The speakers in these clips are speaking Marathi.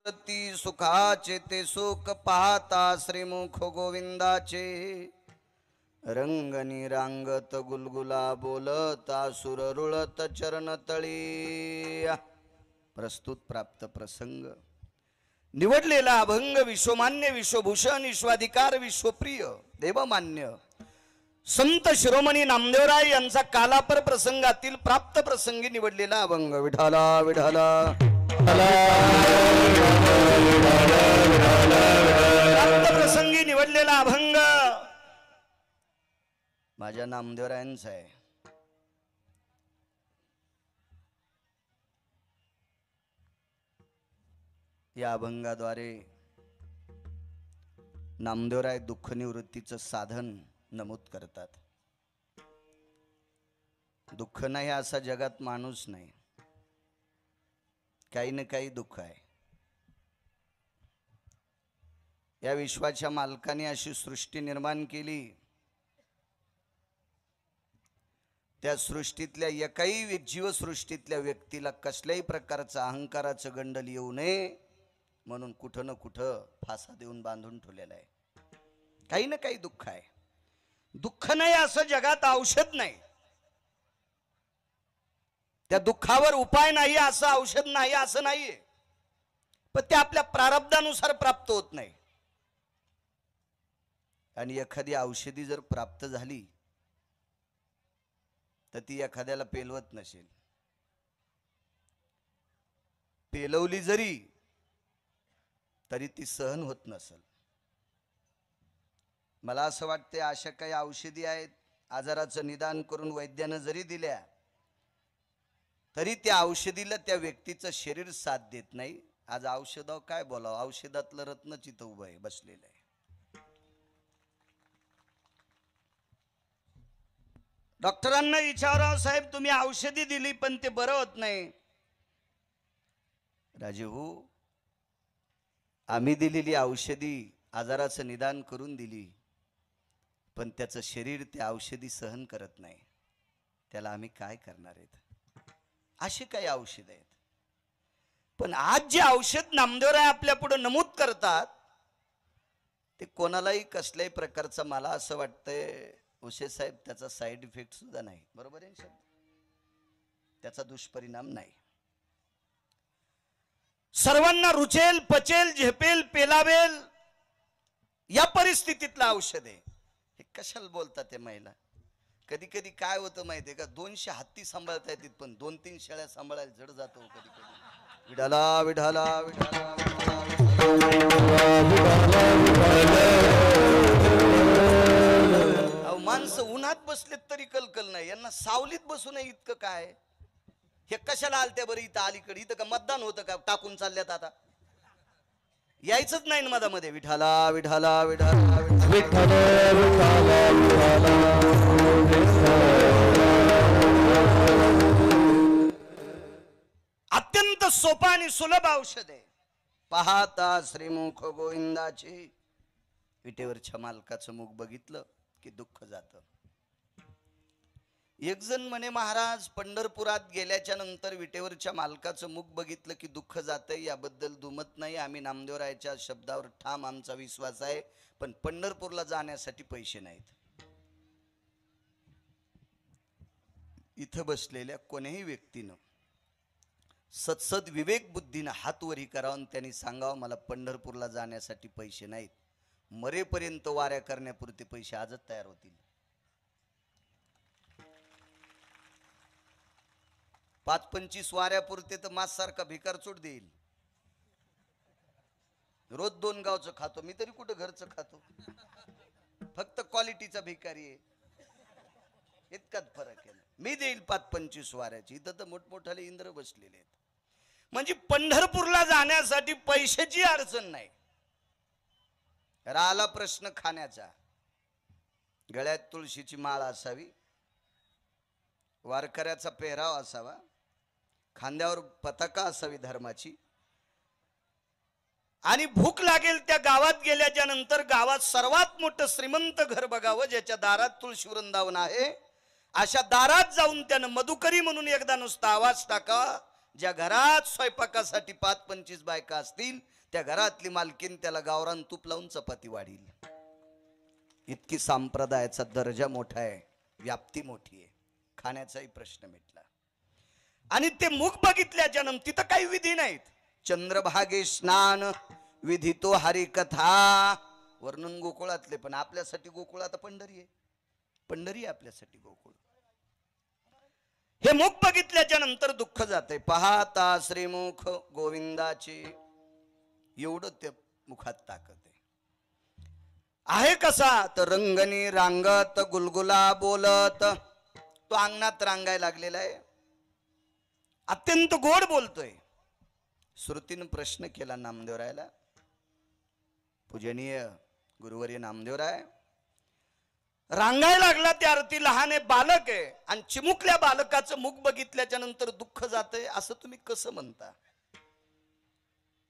ती सुखाचे ते सुख पाहता श्रीमुख गोविंदाचे रंगनी रांगत गुलगुला बोलता सुर रुळत चरण तळी। प्रस्तुत प्राप्त प्रसंग निवडलेला अभंग विश्वमान्य विश्वभूषण विश्वाधिकार विश्वप्रिय देवमान्य संत शिरोमणी नामदेवराय यांचा कालापर प्रसंगातील प्राप्त प्रसंगी निवडलेला अभंग। विठाला विठाला प्राप्त प्रसंगी निवडलेला अभंग माझ्या नामदेवरायांचा आहे। या अभंगाद्वारे नामदेवराय दुःख निवृत्तीचं साधन नमूद करतात। दुःख नाही असा जगात माणूस नाही, काही ना काही दुःख आहे। या विश्वाच्या मालकाने अशी सृष्टी निर्माण केली, त्या सृष्टीतल्या एकाही जीवसृष्टीतल्या व्यक्तीला कसल्याही प्रकारचा अहंकाराचं गंडल येऊ नये म्हणून कुठं ना कुठं फासा देऊन बांधून ठेवलेला आहे। काही ना काही दुःख आहे। दुःख नाही असं जगात औषध नाही, त्या दुःखावर उपाय नाही असं औषध नाही असं नाहीये, पण ते आपल्या प्रारब्धानुसार प्राप्त होत नाही। आणि एखादी औषधी जर प्राप्त झाली तर ती एखाद्याला पेलवत नसेल, पेलवली जरी तरी ती सहन होत नसेल। मला असं वाटते अशा काही औषधी आहेत आजाराचं निदान करून वैद्यानं जरी दिल्या तरी त्या औषधीला त्या व्यक्तीचं शरीर साथ देत नाही। आज औषधावर काय बोलावं, औषधातलं रत्नच इथं उभं आहे, बसलेलं आहे। डॉक्टरांना विचारावं, साहेब तुम्ही औषधी दिली पण ते बरं होत नाही। राजे हो, आम्ही दिलेली औषधी आजाराचं निदान करून दिली, पण त्याचं शरीर त्या औषधी सहन करत नाही, त्याला आम्ही काय करणार आहेत? असे काही औषध आहेत। पण आज जे औषध नामदेवराय आपल्या पुढे नमूद करतात ते कोणालाही कसल्याही प्रकारचा, मला असं वाटतंय उशे साहेब, त्याचा साईड इफेक्ट सुद्धा नाही, बरोबर आहे शब्द, त्याचा दुष्परिणाम नाही। सर्वांना रुचेल, पचेल, झेपेल, पेलावेल या परिस्थितीतलं औषध आहे। हे कशाला बोलतात ते महिला? कधी कधी काय होतं माहितीये का, 200 हत्ती सांभाळता येतात पण 2-3 शेळ्या सांभाळायला जड जातो कधी कधी। विठाला विठाला विठाला अहो, माणसं उन्हात बसलेत तरी कलकल नाही, यांना सावलीत बसू नये इतकं काय? हे कशाला आलत्या बरं इथं अलीकडे? इथं का मतदान होतं का? टाकून चालल्यात आता, यायचंच नाही ना मधामध्ये। विठाला विठाला विठाला अत्यंत सोपा आणि सुलभ औषध आहे। पाहता श्रीमुख गोविंदाचे, विटेवरच्या मालकाचं मुख बघितलं की दुःख जातं। एक जण म्हणे, महाराज पंढरपुरात गेल्याच्या नंतर विटेवरच्या मालकाचं मुख बघितलं की दुःख जातंय, याबद्दल दुमत नाही, आम्ही नामदेवरायाच्या शब्दावर ठाम आमचा विश्वास आहे, पण पंढरपूरला जाण्यासाठी पैसे नाहीत। इथं बसलेल्या कोणीही व्यक्तीनं सत्सद विवेक बुद्धीनं हात वरी करावं, त्यांनी सांगावं मला पंढरपूरला जाण्यासाठी पैसे नाहीत, मरेपर्यंत वाऱ्या करण्यापुरते पैसे आजच तयार होतील। 5-25 वाऱ्यापुरते तर मास सारखा भिकार चोट देईल। रोज 2 गावचं खातो मी, तरी कुठं घरचं खातो, फक्त क्वालिटीचा भिकारी आहे, इतकाच फरक आहे। मी देईल 5-25 वाऱ्याची, इथं तर मोठमोठाले इंद्र बसलेले आहेत। म्हणजे पंढरपूरला जाण्यासाठी पैशाची अडचण नाही। राहिला प्रश्न खाण्याचा, गळ्यात तुळशीची माळ असावी, वारकऱ्याचा पेहराव असावा, खांद्यावर पताका असावी धर्माची, आणि भूक लागेल त्या गावात गेल्याच्या नंतर गावात सर्वात मोठं श्रीमंत घर बघावं ज्याच्या दारात तुळशी वृंदावन आहे, अशा दारात जाऊन त्यानं मधुकरी म्हणून एकदा नुसता आवाज टाका, ज्या घरात स्वयंपाकासाठी 5-25 बायका असतील त्या घरातली मालकीन त्याला गावरान तूप लावून चपाती वाढील. इतकी संप्रदायाचा दर्जा मोठा आहे, व्याप्ती मोठी आहे. खाण्याचाही प्रश्न मिटला. आणि ते मुख बघितल्याच्या नंतर तिथं काही विधी नाहीत. चंद्रभागे स्नान विधी तो हरिकथा. वर्णन गोकुळातले, पण आपल्यासाठी गोकुळ आता पंढरी आहे. पंढरी आहे आपल्यासाठी गोकुळ. हे मुख बघितल्याच्या नंतर दुःख जाते. पाहता श्रीमुख गोविंदाचे, एवढं त्या मुखात ताकद आहे. कसा तर रंगणी रांगत गुलगुला बोलत. तो अंगणात रांगायला लागलेला आहे, अत्यंत गोड बोलतोय. श्रुतीनं प्रश्न केला नामदेवरायला, पूजनीय गुरुवर्य नामदेवराय, रांगायला लागला त्या अर्थी लहान आहे, बालक आहे, आणि चिमुकल्या बालकाचं मुख बघितल्याच्या नंतर दुःख जातंय असं तुम्ही कसं म्हणता?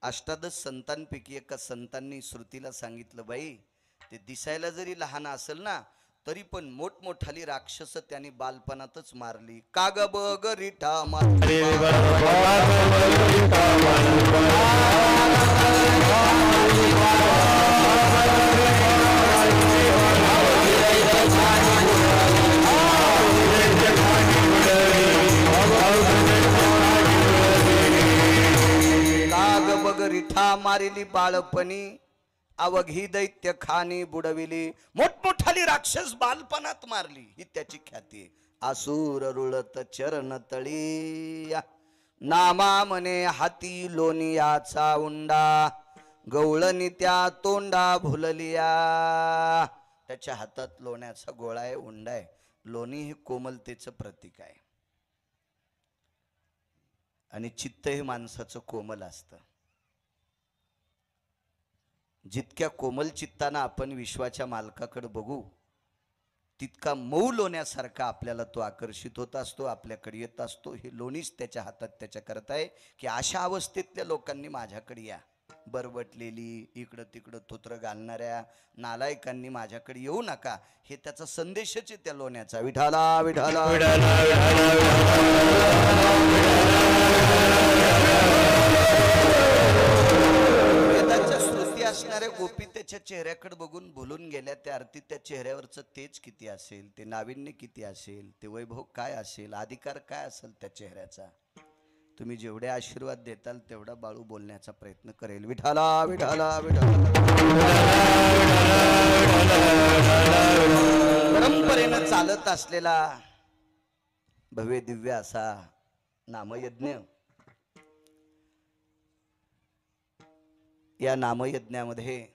अष्टादश संतांपैकी एका संतांनी श्रुतीला सांगितलं, बाई ते दिसायला जरी लहान असेल ना तरी पण मोठमोठाली राक्षस त्यांनी बालपणातच मारली. काग बग रिठा काग बग रिठा मारिली बाळपणी, अवघी दैत्य खानी बुडविली. मोठमोठाली राक्षस बालपणात मारली ही त्याची ख्याती. आसूर रुळत चरण तळी, नामा मने हाती लोनियाचा उंडा, गवळणी त्या तोंडा भुललिया. त्याच्या हातात लोण्याचा गोळा आहे, उंडा आहे. लोणी हे कोमलतेचं प्रतीक आहे, आणि चित्त हे माणसाचं कोमल असतं. जितक्या कोमल चित्तानं आपण विश्वाच्या मालकाकडे बघू तितका मऊ लोण्यासारखा आपल्याला तो आकर्षित होत असतो, आपल्याकडे येत असतो. हे लोणीच त्याच्या हातात त्याच्या करताय की अशा अवस्थेतल्या लोकांनी माझ्याकडे या. बरबटलेली इकडं तिकडं थोत्र घालणाऱ्या नालायकांनी माझ्याकडे येऊ नका, हे त्याचा संदेशच आहे त्या लोण्याचा. विठाला विठाला वेदाच्या श्रुती असणाऱ्या गोपी त्याच्या चेहऱ्याकडे बघून भुलून गेल्या. त्या अर्थी त्या चेहऱ्यावरचं तेज किती असेल, ते नाविन्य किती असेल, ते वैभव काय असेल, अधिकार काय असेल त्या चेहऱ्याचा. तुम्ही जेवढे आशीर्वाद देताल तेवढा बाळू बोलण्याचा प्रयत्न करेल. विठाला विठाला विठाला. परंपरेनं चालत असलेला भव्य दिव्य असा नामयज्ञ, या नामयज्ञामध्ये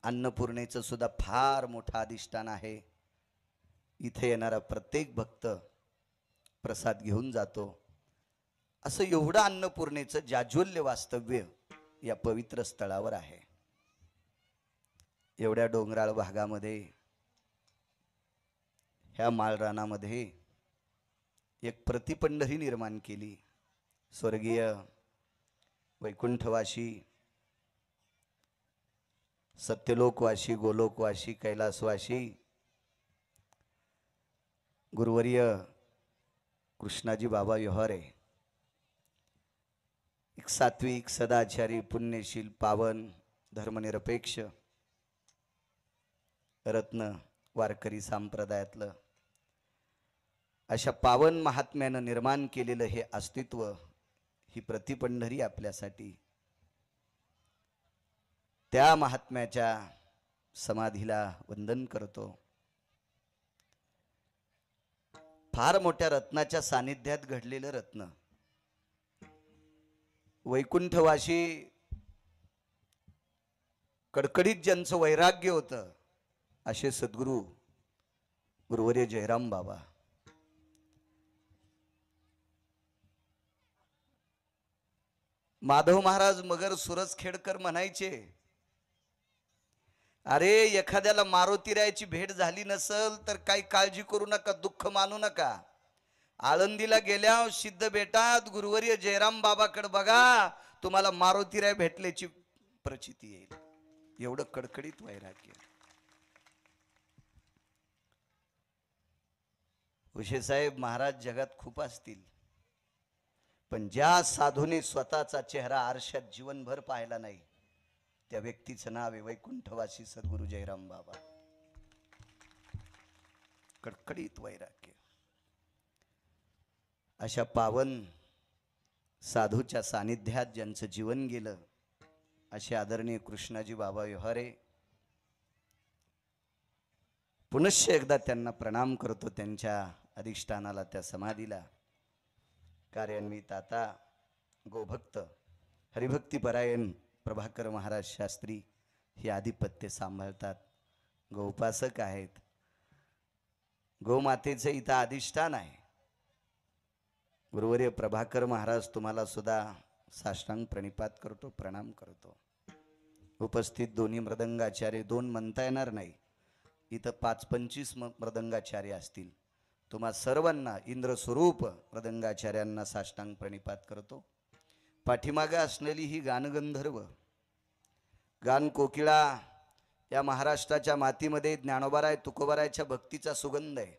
अन्नपूर्णेचं सुद्धा फार मोठं अधिष्ठान आहे. इथे येणारा प्रत्येक भक्त प्रसाद घेऊन जातो. असं एवढं अन्नपूर्णेचं जाज्वल्य वास्तव्य या पवित्र स्थळावर आहे. एवढ्या डोंगराळ भागामध्ये, ह्या माळरानामध्ये एक प्रतिपंढरी निर्माण केली. स्वर्गीय वैकुंठवासी, सत्यलोकवासी, गोलोकवासी, कैलासवासी गुरुवर्य कृष्णाजी बाबा व्यवहारे, एक सात्विक, सदाचारी, पुण्यशील, पावन, धर्मनिरपेक्ष रत्न वारकरी संप्रदायातलं अशा पावन महात्म्यानं निर्माण केलेलं हे अस्तित्व, ही प्रतिपंढरी आपल्यासाठी. त्या महात्म्याच्या समाधीला वंदन करतो. फार मोठ्या रत्नाच्या सानिध्यात घडलेलं रत्न. वैकुंठवासी कडकडीत ज्यांचं वैराग्य होतं असे सद्गुरू गुरुवर्य जयराम बाबा. माधव महाराज मगर सुरजखेडकर म्हणायचे, अरे एखाद्याला मारुतीरायाची भेट झाली नसल तर काही काळजी करू नका, दुःख मानू नका. आळंदीला गेल्या सिद्ध बेटात गुरुवर्य जयराम बाबाकडे बघा, तुम्हाला मारुतीराय भेटल्याची प्रचिती येईल. एवढं कडकडीत वैराग्य. उशे साहेब महाराज जगात खूप असतील, पण ज्या साधूने स्वतःचा चेहरा आरशात जीवनभर पाहिला नाही, त्या व्यक्तीचं नाव आहे वैकुंठवासी सद्गुरु जयराम बाबा. कडकडीत वैराग्य. अशा पावन साधूच्या सानिध्यात ज्यांचं जीवन गेलं, असे आदरणीय कृष्णाजी बाबा व्यवहारे, पुनश्च एकदा त्यांना प्रणाम करतो, त्यांच्या अधिष्ठानाला, त्या समाधीला. कार्यान्वित आता गोभक्त हरिभक्तीपरायण प्रभाकर महाराज शास्त्री हे आधिपत्य सांभाळतात. गोउपासक आहेत. गोमातेचं इथं अधिष्ठान आहे. गुरुवर्य प्रभाकर महाराज तुम्हाला सुद्धा साष्टांग प्रणिपात करतो, प्रणाम करतो. उपस्थित दोन्ही मृदंगाचार्य, दोन म्हणता येणार नाही, इथं 5-25 मृदंगाचार्य असतील. तुम्हा सर्वांना इंद्रस्वरूप मृदंगाचार्यांना साष्टांग प्रणिपात करतो. पाठीमागे असलेली ही गानगंधर्व, गान कोकिळा, या महाराष्ट्राच्या मातीमध्ये ज्ञानोबाराय तुकोबारायच्या भक्तीचा सुगंध आहे.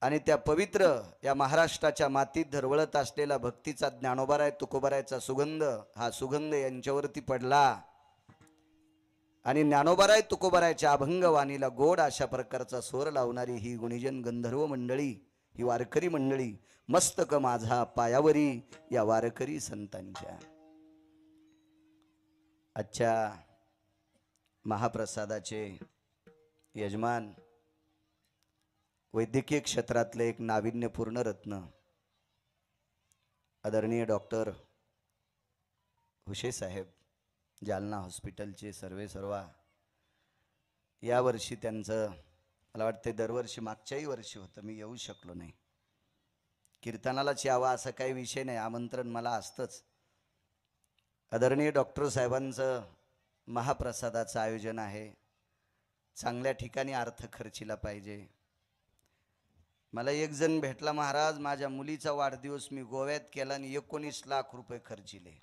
आणि त्या पवित्र या महाराष्ट्राच्या मातीत धरवळत असलेला भक्तीचा ज्ञानोबाराय तुकोबारायचा सुगंध, हा सुगंध यांच्यावरती पडला. आणि ज्ञानोबाराय तुकोबारायच्या अभंगवाणीला गोड अशा प्रकारचा स्वर लावणारी ही गुणीजन गंधर्व मंडळी, ही वारकरी मंडळी, मस्तक माझा पायावरी या वारकरी संतांच्या. आजच्या महाप्रसादाचे यजमान, वैद्यकीय क्षेत्रातले एक नाविन्यपूर्ण रत्न आदरणीय डॉक्टर हुशे साहेब, जालना हॉस्पिटलचे सर्वेसर्वा. यावर्षी त्यांचं, मला वाटते दरवर्षी, मागच्याही वर्षी होतं, मी येऊ शकलो नाही. कीर्तनालाच यावा असा काही विषय नाही, आमंत्रण मला असतंच. आदरणीय डॉक्टर साहेबांचं महाप्रसादाचं आयोजन आहे. चांगल्या ठिकाणी अर्थ खर्चीला पाहिजे. मला एक जण भेटला, महाराज माझ्या मुलीचा वाढदिवस मी गोव्यात केला आणि 19 लाख रुपये खर्चिले.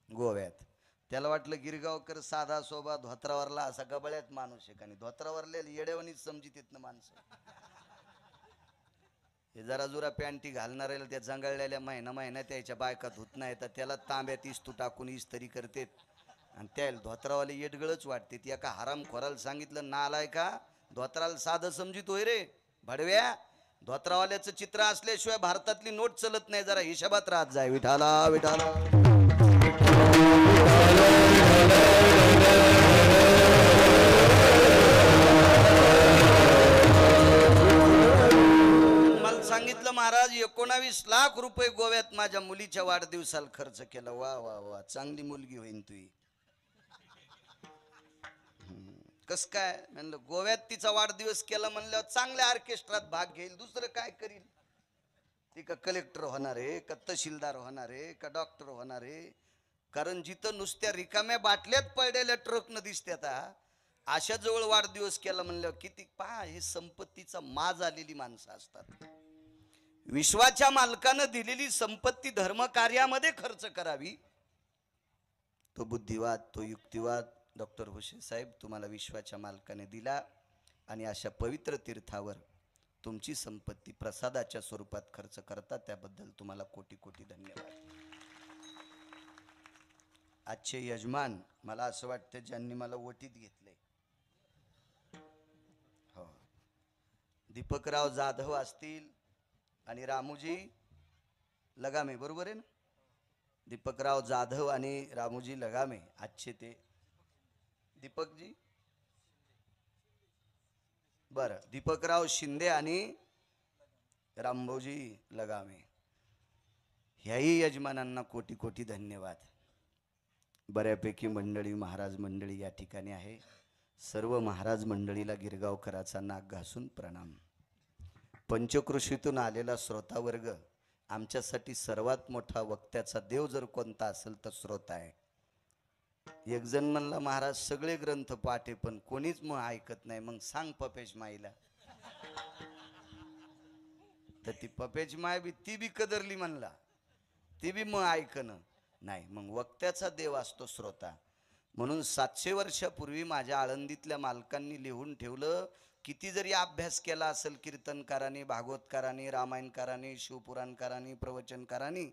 गोव्यात. त्याला वाटलं गिरगावकर साधा सोबा धोत्रावरला असा गबळ्यात माणूस आहे, आणि धोत्रावरले येडेवणीच समजित येत ना माणसं. हे जरा जुरा पॅन्टी घालणाऱ्याला त्या जंगळलेल्या महिना त्याच्या बायका धुत नाही, तर त्याला तांब्यात इस्तू टाकून इस्तरी करतेत, आणि त्याला धोत्रावाले येडगळच वाटते. ती एका हराम खोराला सांगितलं, नालाय का धोत्राला साधं समजित होय रे भडव्या, धोत्रावाल्याचं चित्र असल्याशिवाय भारतातली नोट चलत नाही, जरा हिशोबात राहत जाय. विठाला विठाला. मला सांगितलं, महाराज 19 लाख रुपये गोव्यात माझ्या मुलीच्या वाढदिवसाला खर्च केला. वा वा वा, चांगली मुलगी होईन तुझी. कस काय म्हणलं, गोव्यात तिचा वाढदिवस केला म्हणल्यावर चांगल्या ऑर्केस्ट्रात भाग घेईल, दुसरं काय करील ती? का कलेक्टर होणार आहे, का तहसीलदार होणार आहे, का डॉक्टर होणार आहे? कारण जिथं नुसत्या रिकाम्या बाटल्यात पडलेल्या ट्रकनं दिसत्यात, अशा जवळ वाढदिवस केला म्हणल्यावर किती पहा, हे संपत्तीचा माज आलेली माणसं असतात. विश्वाच्या मालकानं दिलेली संपत्ती धर्म कार्यामध्ये खर्च करावी, तो बुद्धिवाद, तो युक्तिवाद डॉक्टर हुशे साहेब तुम्हाला विश्वाच्या मालकाने दिला. आणि अशा पवित्र तीर्थावर तुमची संपत्ती प्रसादाच्या स्वरूपात खर्च करता, त्याबद्दल तुम्हाला कोटी कोटी धन्यवाद. आजचे यजमान, मला असं वाटतं ज्यांनी मला ओटीत घेतले, हो, दीपकराव जाधव असतील आणि रामूजी लगामे, बरोबर आहे ना? दीपकराव जाधव आणि रामूजी लगामे आजचे ते. दीपकजी, बरं, दीपकराव शिंदे आणि रामभाऊजी लगामे, ह्याही यजमानांना कोटी कोटी धन्यवाद. बऱ्यापैकी मंडळी, महाराज मंडळी या ठिकाणी आहे. सर्व महाराज मंडळीला गिरगावकराचा नाक घासून प्रणाम. पंचकृषीतून आलेला श्रोतावर्ग, आमच्यासाठी सर्वात मोठा वक्त्याचा देव जर कोणता असेल तर श्रोता आहे. एक जण म्हणला, महाराज सगळे ग्रंथ पाठे पण कोणीच मग ऐकत नाही. मग सांग पपेश माईला. तर ती पपेश माय बी ती बी कदरली म्हणला, ती बी मग ऐकणं नाही. मग वक्त्याचा देव असतो श्रोता. म्हणून 700 वर्षापूर्वी माझ्या आळंदीतल्या मालकांनी लिहून ठेवलं किती जरी अभ्यास केला असेल कीर्तनकारांनी, भागवतकारांनी, रामायणकारांनी, शिवपुराणकारांनी, प्रवचनकारांनी,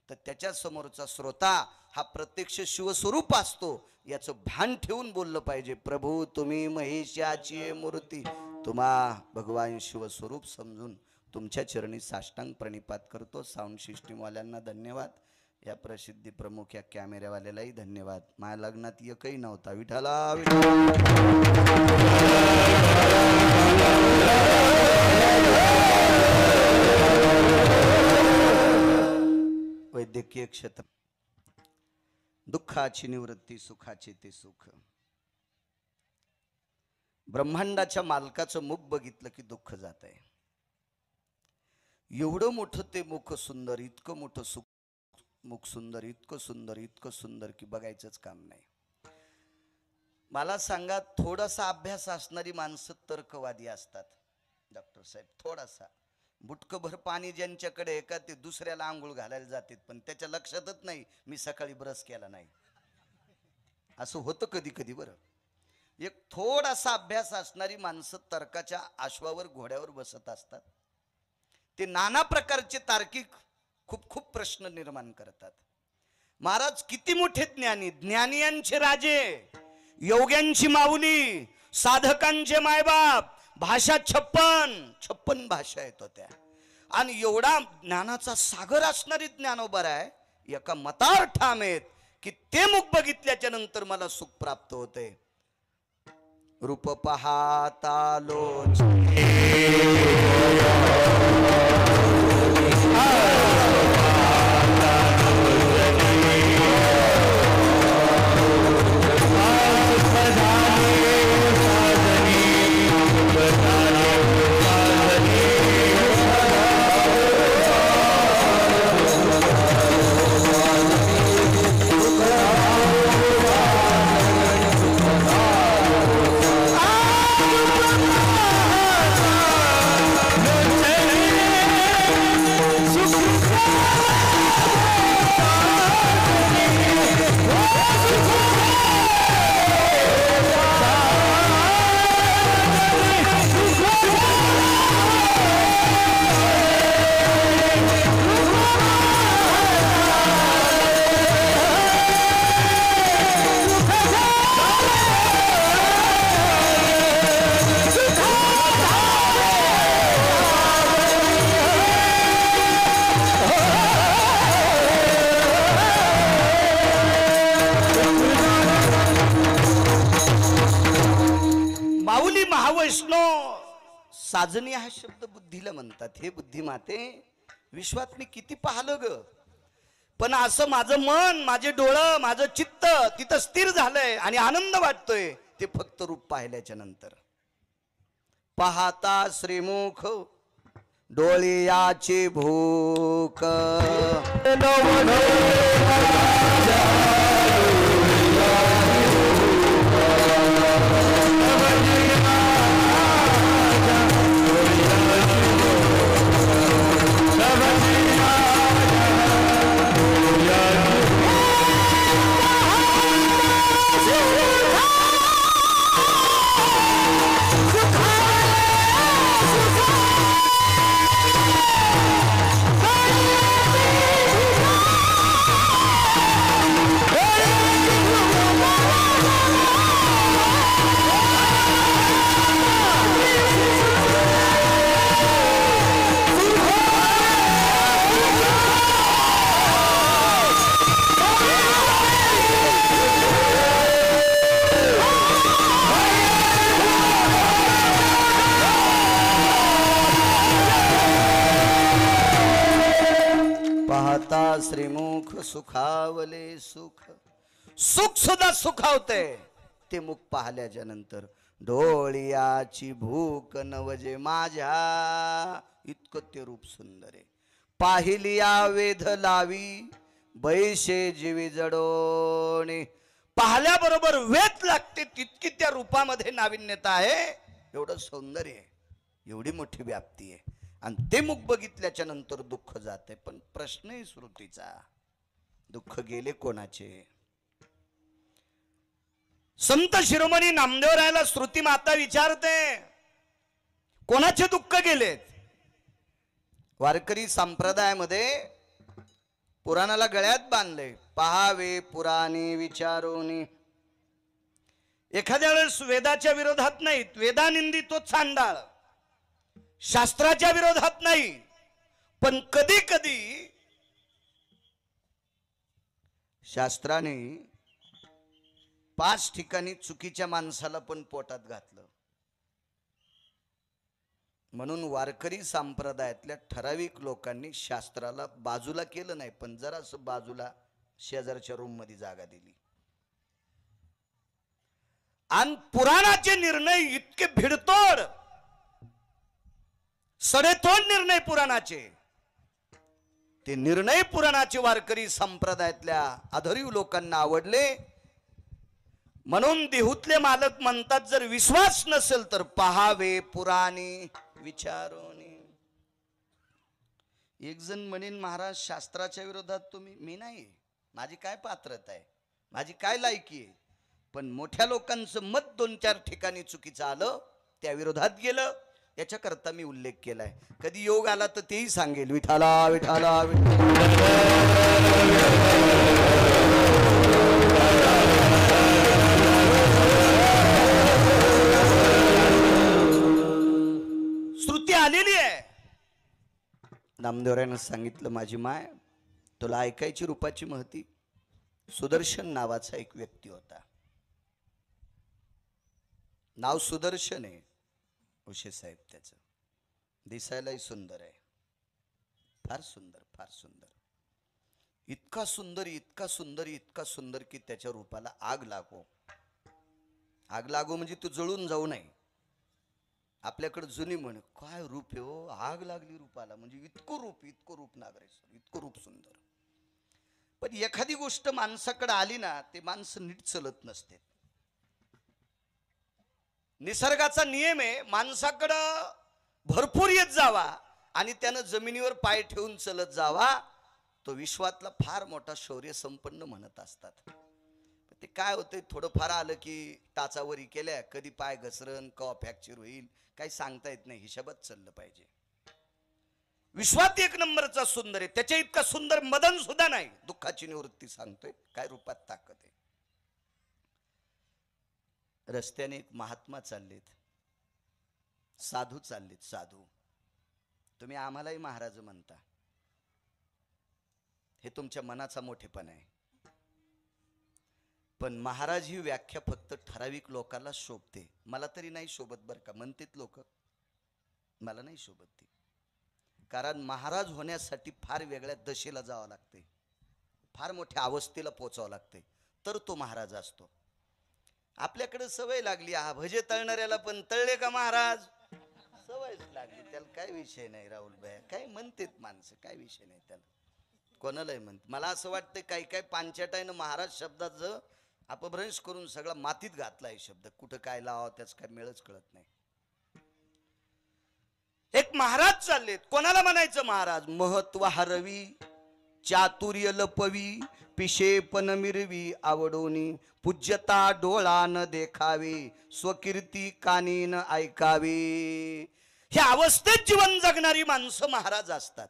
तर त्याच्या समोरचा श्रोता हा प्रत्यक्ष शिवस्वरूप असतो याचं भान ठेवून बोललं पाहिजे. प्रभू तुम्ही महिषाची मूर्ती, तुम्हा भगवान शिवस्वरूप समजून तुमच्या चरणी साष्टांग प्रणिपात करतो. साऊंड सिस्टीमवाल्यांना धन्यवाद, या प्रसिद्धी प्रमुख या कॅमेऱ्यावाल्यालाही धन्यवाद. माझ्या लग्नात एकही नव्हता. विठाला वैद्यकीय क्षेत्र, दुःखाची निवृत्ती, सुखाचे ते सुख. ब्रह्मांडाच्या मालकाचं मुख बघितलं की दुःख जात आहे. एवढं मोठं ते मुख सुंदर, इतकं मोठं सुख, मुख सुंदर, इतकं सुंदर, इतकं सुंदर की बघायचंच काम नाही. मला सांगा, थोडासा अभ्यास असणारी माणसं तर्कवादी असतात डॉक्टर साहेब. थोडासा बुटकभर पाणी ज्यांच्याकडे आहे का ते दुसऱ्याला आंघोळ घालायला जातात, पण त्याच्या लक्षातच नाही मी सकाळी ब्रश केला नाही. असं होतं कधी कधी. बरं, एक थोडासा अभ्यास असणारी माणसं तर्काच्या आश्वावर, घोड्यावर बसत असतात. ते नाना प्रकारचे तार्किक खूप खूप प्रश्न निर्माण करतात. महाराज किती मोठे ज्ञानी, ज्ञानियांचे राजे, योग्यांची माऊली, साधकांचे मायबाप, भाषा 56 भाषा येत होत्या. आणि एवढा ज्ञानाचा सागर असणारी ज्ञानोबर आहे, एका मतावर ठाम आहेत की ते मुख बघितल्याच्या नंतर मला सुख प्राप्त होते. रूप पाहता लोच साजनी हा शब्द बुद्धीला म्हणतात. हे बुद्धिमाते, विश्वात मी किती पाहिलं ग, पण असं माझं मन, माझे डोळं, माझं चित्त तिथं स्थिर झालंय आणि आनंद वाटतोय ते फक्त रूप पाहिल्याच्या नंतर. पाहता श्रीमुख डोळ्याची भूक, श्रीमुख सुखावले सुख. सुख सुद्धा सुखावते ते मुख पाहिल्याच्या नंतर. डोळ्याची भूक नवजे माझ्या, इतकं ते रूप सुंदर आहे. पाहिलिया वेध लावी बैशे जीवी जडोने. पाहिल्याबरोबर वेध लागते तितकी त्या रूपामध्ये नाविन्यता आहे. एवढं सौंदर्य आहे, एवढी मोठी व्याप्ती आहे. आणि ते मुख बघितल्याच्या नंतर दुःख जाते. पण प्रश्न आहे श्रुतीचा, दुःख गेले कोणाचे? संत शिरोमणी नामदेवरायाला श्रुती माता विचारते, कोणाचे दुःख गेलेत? वारकरी संप्रदायामध्ये पुराणाला गळ्यात बांधले, पहावे पुराणे विचारोनी. एखाद्या वेळेस वेदाच्या विरोधात नाहीत, वेदानिंदी तो चांडाळ, शास्त्राच्या विरोधात नाही, पण कधी कधी शास्त्राने 5 ठिकाणी चुकीच्या माणसाला पण पोटात घातलं. म्हणून वारकरी संप्रदायातल्या ठराविक लोकांनी शास्त्राला बाजूला केलं नाही, पण जरासं बाजूला शेजारच्या रूम मध्ये जागा दिली. आणि पुराणाचे निर्णय इतके भिडतोड, सडेतोड निर्णय पुराणाचे, ते निर्णय पुराणाचे वारकरी संप्रदायातल्या अधरीव लोकांना आवडले. म्हणून देहूतले मालक म्हणतात, जर विश्वास नसेल तर पहावे पुराणे विचारोनी. एक जण म्हणेन, महाराज शास्त्राच्या विरोधात तुम्ही. मी नाही, माझी काय पात्रता आहे, माझी काय लायकी आहे. पण मोठ्या लोकांचं मत 2-4 ठिकाणी चुकीचं आलं, त्या विरोधात गेलं, याच्याकरता मी उल्लेख केलाय. कधी योग आला तर तेही सांगेल. विठाला विठाला श्रुती आलेली आहे. नामदेवरायानं सांगितलं, माझी माय तुला ऐकायची रूपाची महती. सुदर्शन नावाचा एक व्यक्ती होता. नाव सुदर्शन आहे, उशे साहेब त्याचं. दिसायलाही सुंदर आहे, फार सुंदर, फार सुंदर. इतका सुंदर, इतका सुंदर, इतका सुंदर की त्याच्या रूपाला आग लागो. आग लागो म्हणजे तू जळून जाऊ नये. आपल्याकडे जुनी म्हण, काय रूप आहे हो, आग लागली रूपाला. म्हणजे इतकं रूप नागरेश्वर, इतकं रूप सुंदर. पण एखादी गोष्ट माणसाकडे आली ना, ते माणसं नीट चलत नसते. निसर्गाचा नियम आहे, माणसाकडं भरपूर येत जावा आणि त्यानं जमिनीवर पाय ठेवून चलत जावा, तो विश्वातला फार मोठा शौर्य संपन्न म्हणत असतात. ते काय होतंय, थोडंफार आलं की टाचावरी केल्या, कधी पाय घसरण, कवा फ्रॅक्चर होईल, काही सांगता येत नाही. हिशोबात चाललं पाहिजे. विश्वात एक नंबरचा सुंदर आहे, त्याच्या इतका सुंदर मदन सुद्धा नाही. दुःखाची निवृत्ती सांगतोय, काय रूपात ताकद आहे. रस्त्याने एक महात्मा चाललेत, साधू चाललेत. साधू, तुम्ही आम्हालाही महाराज म्हणता, हे तुमच्या मनाचा मोठेपणा आहे. पण महाराज ही व्याख्या फक्त ठराविक लोकांना शोभते. मला तरी नाही शोभत बरं का. म्हणतात लोक, मला नाही शोभत ती. कारण महाराज होण्यासाठी फार वेगळ्या दशेला जावं लागते, फार मोठ्या अवस्थेला पोचावं लागते, तर तो महाराज असतो. आपल्याकडे सवय लागली, हा भजे तळणाऱ्याला पण तळले का महाराज, सवयच लागली. त्याला काय विषय नाही. राहुल भाई काय म्हणतात माणसं, काय विषय नाही त्याला, कोणालाही म्हणते. मला असं वाटतं काही काय पांचटाईनं महाराज शब्दाचं अपभ्रंश करून सगळा मातीत घातलाय शब्द. कुठं काय लावा त्याच काय मेळच कळत नाही. एक महाराज चाललेत. कोणाला म्हणायचं महाराज? महत्व हरवी, चातुर्य लपवी, पिशेपन मिरवी आवडोनी, पूज्यता डोळा न देखावी, स्वकीर्ती कानी न ऐकावी. ह्या अवस्थेत जीवन जगणारी माणसं महाराज असतात.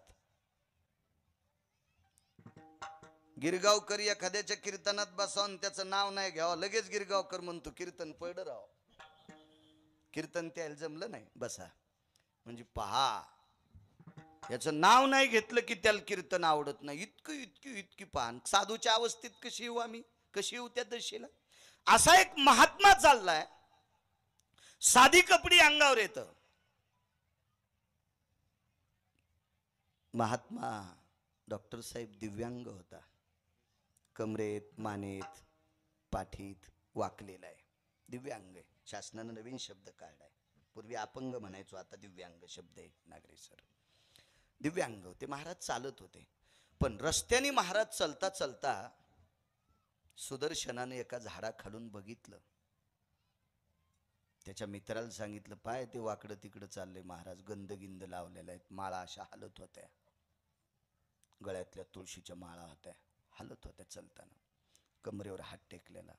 गिरगावकर एखाद्याच्या कीर्तनात बसावून त्याचं नाव नाही घ्यावं, लगेच गिरगावकर म्हणतो. कीर्तन पडलं राव, कीर्तन त्याला जमलं नाही, बसा. म्हणजे पहा, याचं नाव नाही घेतलं की त्याला कीर्तन आवडत नाही. इतकी पान. साधूच्या अवस्थेत कशी येऊ आम्ही, कशी येऊ त्या दशेला? असा एक महात्मा चाललाय, साधी कपडी अंगावर येत. महात्मा डॉक्टर साहेब दिव्यांग होता. कमरेत, मानेत, पाठीत वाकलेला आहे, दिव्यांग आहे. शासनानं नवीन शब्द काढलाय. पूर्वी अपंग म्हणायचो, आता दिव्यांग शब्द आहे नागरेश्वर. दिव्यांग होते महाराज, चालत होते. पण रस्त्याने महाराज चलता चलता सुदर्शनाने एका झाडाखालून बघितलं. त्याच्या मित्राला सांगितलं, पाय ते वाकडं तिकडं चाललंय महाराज, गंध लावलेल्या आहेत, माळा अशा हलत होत्या, गळ्यातल्या तुळशीच्या माळा होत्या, हलत होत्या चलताना, कमरेवर हात टेकलेला.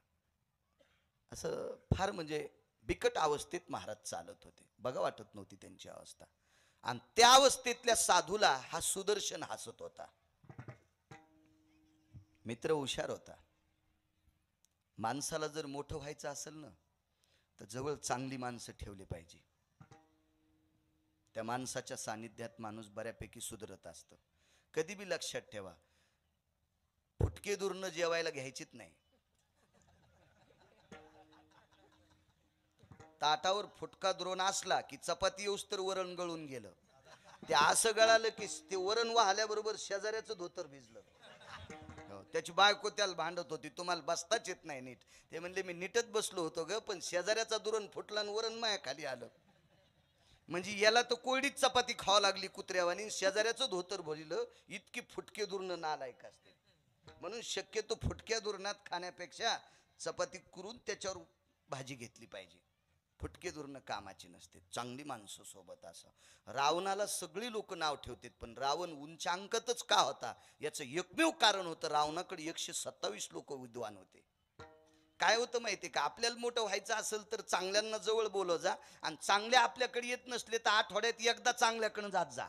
असं फार म्हणजे बिकट अवस्थेत महाराज चालत होते, बघा वाटत नव्हती त्यांची अवस्था. आणि त्या अवस्थेतल्या साधूला हा सुदर्शन हसत होता. मित्र हुशार होता. माणसाला जर मोठं व्हायचं असेल ना, तर जवळ चांगली माणसं ठेवली पाहिजे. त्या माणसाच्या सानिध्यात माणूस बऱ्यापैकी सुधरत असतं. कधी बी लक्षात ठेवा, फुटके दुरण जेवायला घ्यायचीच नाही. ताटावर फुटका द्रोण असला की चपाती येऊस तर वरण गळून गेलं. ते असं गळालं की ते वरण वाहल्याबरोबर शेजाऱ्याचं धोतर भिजलं. त्याची बायको त्याला भांडत होती, तुम्हाला बसताच येत नाही नीट. ते म्हणले मी नीटच बसलो होतो ग, पण शेजाऱ्याचा दुरण फुटला आणि वरण माया खाली आलं. म्हणजे याला तर कोरडीच चपाती खावा लागली कुत्र्यावानी, शेजाऱ्याचं धोतर भरलं. इतकी फुटके दुरण नालायक असते. म्हणून शक्यतो फुटक्या दुरणात खाण्यापेक्षा चपाती करून त्याच्यावर भाजी घेतली पाहिजे. फुटके दुरण कामाची नसते. चांगली माणसं सोबत असं. रावणाला सगळी लोक नाव ठेवतात, पण रावण उंचांकतच का होता याचं एकमेव कारण होतं, रावणाकडे 127 लोक विद्वान होते. काय होतं माहिती का, आपल्याला मोठं व्हायचं असेल तर चांगल्यांना जवळ बोलव जा, आणि चांगले आपल्याकडे येत नसले तर आठवड्यात एकदा चांगल्याकडे जात जा.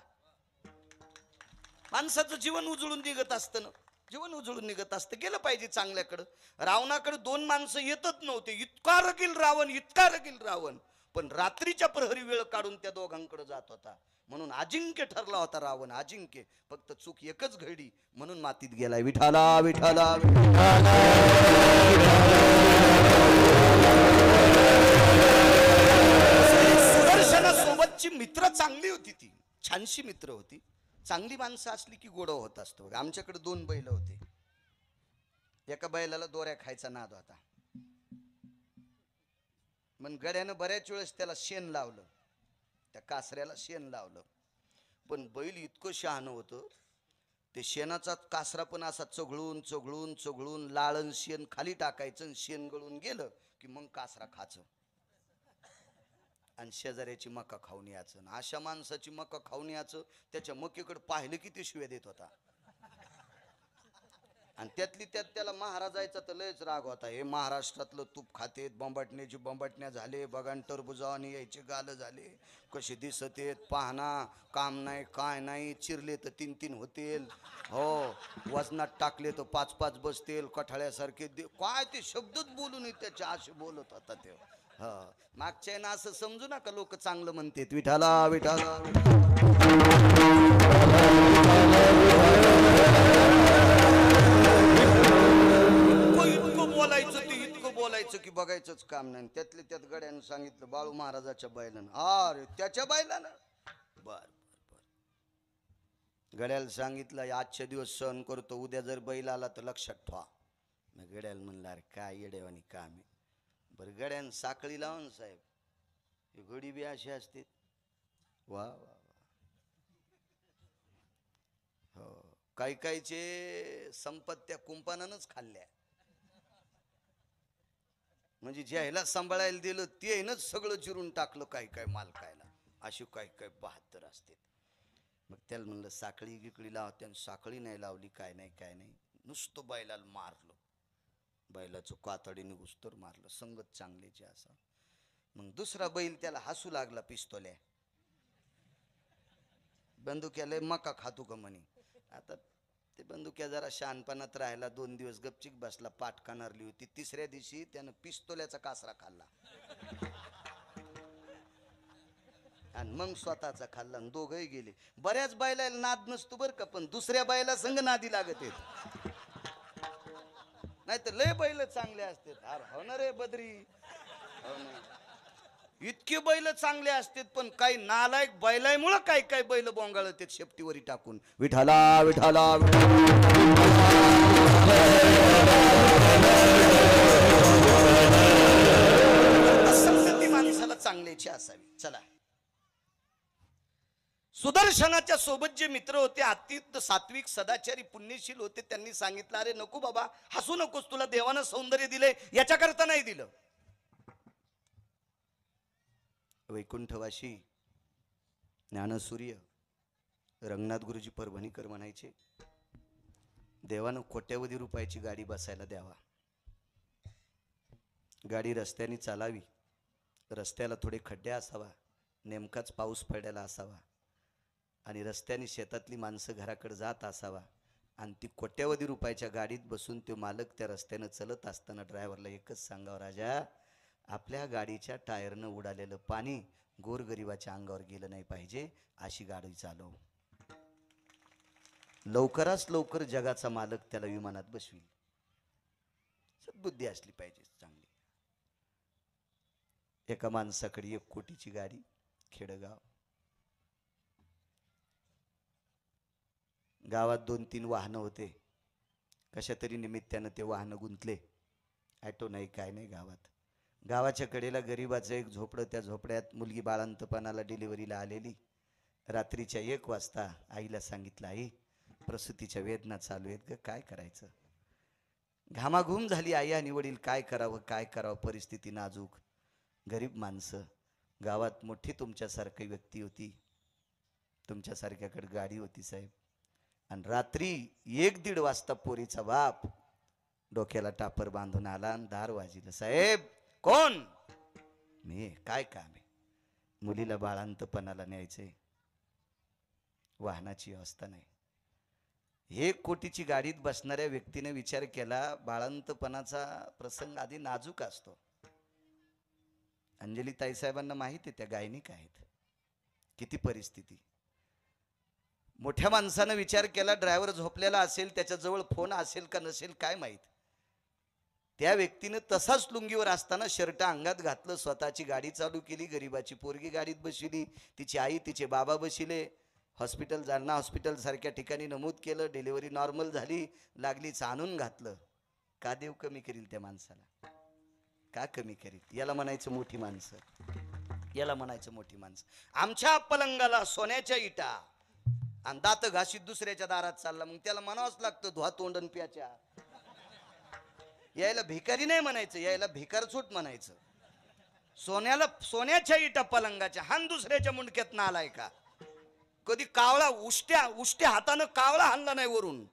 माणसाचं जीवन उजळून निघत असतं ना, जीवन उजळून निघत असतं. गेलं पाहिजे चांगल्याकडं. रावणाकडे 2 माणसं येतच नव्हते. इतका रगील रावण, इतका रगील रावण, पण रात्रीच्या प्रहरी वेळ काढून त्या दोघांकडे जात होता. म्हणून अजिंक्य ठरला होता रावण, अजिंक्य. फक्त चूक एकच घडली, म्हणून मातीत गेलाय. विठाला विठाला सुदर्शनासोबतची मित्र चांगली होती, ती छानशी मित्र होती. चांगली माणसं असली की गोड होत असतो. आमच्याकडे 2 बैल होते. एका बैलाला दोऱ्या खायचा नाद होता. मग गड्यानं बऱ्याच वेळेस त्याला शेण लावलं, त्या कासऱ्याला शेण लावलं. पण बैल इतकं शहाणं होतं, ते शेणाचा कासरा पण असा चघळून चघळून चघळून लाळण शेण खाली टाकायचं. शेण गळून गेलं की मग कासरा खायचं आणि शेजाऱ्याची मका खाऊन यायचं. अशा माणसाची मका खाऊन यायचं, त्याच्या मकेकडे पाहिलं की ते शिव्या देत होता. आणि त्यातली त्यात त्याला महाराजायचा तर लयच राग होता. हे महाराष्ट्रातलं तूप खातेत, बंबाटण्याची बंबाटण्या झाले, बगान टरबुजावानी यायचे गाल झाले, कसे दिसत आहेत पाहना, काम नाही काय नाही, चिरले तर 3-3 होतील, हो वजनात टाकले तर 5-5 बसतील, कठाळ्यासारखे काय ते शब्दच बोलून त्याचे असे बोलत होता ते. मागच्या ना असं समजू नका लोक चांगलं म्हणतात. विठाला विठाला बोलायचं की बघायचंच काम नाही. त्यातले त्यात गड्यानं सांगितलं बाळू महाराजाच्या बैलानं. अरे त्याच्या बैलानं? बर बर बर. गड्याला सांगितलं आजच्या दिवस सहन करतो, उद्या जर बैल आला तर लक्षात ठेवा. मग गड्याला म्हणलं अरे काय येडेवानी काम आहे. बरं गड्यानं साखळी लावून साहेब, ही घडी बी अशी असते. वा वा हो, काही काहीचे संपत्त्या कुंपणानच खाल्ल्या. म्हणजे ज्याला सांभाळायला दिलं ते नच सगळं चिरून टाकलं काय काय मालकायला. अशी काय काय 72 असते. मग त्याला म्हणलं साखळी गिकळी लावते, आणि साखळी नाही लावली, काय नाही काय नाही, नुसतं बैलाला मारलं. बैलाचं कातडीने घुसतर मारलं, संगत चांगलीची असा. मग दुसरा बैल त्याला हसू लागला, पिस्तोल्या बंदुक्याला मका खातो का म्हणे. आता ते बंदुक्या जरा शहाणपणात राहिला, 2 दिवस गपचिक बसला, पाठ कानारली होती. 3ऱ्या दिवशी त्यानं पिस्तोल्याचा कासरा खाल्ला आणि मग स्वतःचा खाल्ला, आणि दोघंही गेले. बऱ्याच बैलाला नाद नसतो बरं का, पण दुसऱ्या बैला संग नादी लागत येत. नाही तर लय बैल चांगले असतात. हो ना रे बद्री, हो ना. इतके बैल चांगले असतात, पण काही नालायक बैलामुळे काही काही बैल बोंगाळतात शेपटीवरी टाकून. विठाला विठाला संगती माणसाला चांगल्याची असावी. चला, सुदर्शनाच्या सोबत जे मित्र होते अत्यंत सात्विक सदाचारी पुण्यशील होते. त्यांनी सांगितलं अरे नको बाबा, हसू नकोस, तुला देवानं सौंदर्य दिले याच्याकरता नाही दिलं. वैकुंठवाशी ज्ञानसूर्य रंगनाथ गुरुजी परभणीकर म्हणायचे, देवानं कोट्यावधी रुपयाची गाडी बसायला द्यावा, गाडी रस्त्याने चालावी, रस्त्याला थोडे खड्डे असावा, नेमकाच पाऊस पडलेला असावा आणि रस्त्याने शेतातली माणसं घराकडे जात असावा आणि ती कोट्यावधी रुपयाच्या गाडीत बसून तो मालक त्या रस्त्यानं चलत असताना ड्रायव्हरला एकच सांगावं, राजा आपल्या गाडीच्या टायरनं उडालेलं पाणी गोरगरिबाच्या अंगावर गेलं नाही पाहिजे, अशी गाडी चालव. लवकरात लवकर जगाचा मालक त्याला विमानात बसवी. सद्बुद्धी असली पाहिजे चांगली. एका माणसाकडे 1 कोटीची गाडी, खेडगाव. गावात 2-3 वाहनं होते. कशा तरी निमित्तानं ते वाहनं गुंतले. ॲटो नाही, काय नाही गावात. गावाच्या कडेला गरिबाचं एक झोपडं, त्या झोपड्यात मुलगी बाळंतपणाला डिलिव्हरीला आलेली. रात्रीच्या 1 वाजता आईला सांगितलं, आई प्रसूतीच्या वेदना चालू आहेत ग, काय करायचं. घामाघूम झाली आई आणि वडील, काय करावं, परिस्थिती नाजूक. गरीब माणसं, गावात मोठी तुमच्यासारखी व्यक्ती होती, तुमच्यासारख्याकडे गाडी होती साहेब. आणि रात्री 1-1:30 वाजता पोरीचा बाप डोक्याला टापर बांधून आला आणि दार वाजिलं. साहेब कोण? मी. काय काम आहे? मुलीला बाळंतपणाला न्यायचंय, वाहनाची व्यवस्था नाही. 1 कोटीची गाडीत बसणाऱ्या व्यक्तीने विचार केला, बाळंतपणाचा प्रसंग आधी नाजूक असतो. अंजली ताईसाहेबांना माहिती आहे त्या गायनिक आहेत, किती परिस्थिती. मोठ्या माणसानं विचार केला, ड्रायव्हर झोपलेला असेल, त्याच्याजवळ फोन असेल का नसेल काय माहीत. त्या व्यक्तीनं तसाच लुंगीवर असताना शर्ट अंगात घातलं, स्वतःची गाडी चालू केली, गरीबाची पोरगी गाडीत बसविली, तिची आई तिचे बाबा बसले. हॉस्पिटल, जालना हॉस्पिटल सारख्या ठिकाणी नमूद केलं. डिलिव्हरी नॉर्मल झाली, लागलीच आणून घातलं. का देव कमी करील त्या माणसाला? का कमी करील? याला म्हणायचं मोठी माणसं, याला म्हणायचं मोठी माणसं. आमच्या पलंगाला सोन्याच्या इटा आणि दात घाशीत दुसऱ्याच्या दारात चालला, मग त्याला म्हणावंच लागतं धुवा तोंडन प्याच्या. यायला भिकारी नाही म्हणायचं, यायला भिकारचोट म्हणायचं. सोन्याच्या इटा पलंगाच्या, हान दुसऱ्याच्या मुंडक्यात आलाय का? कधी कावळा उष्ट्या हातानं कावळा हाणला नाही वरून,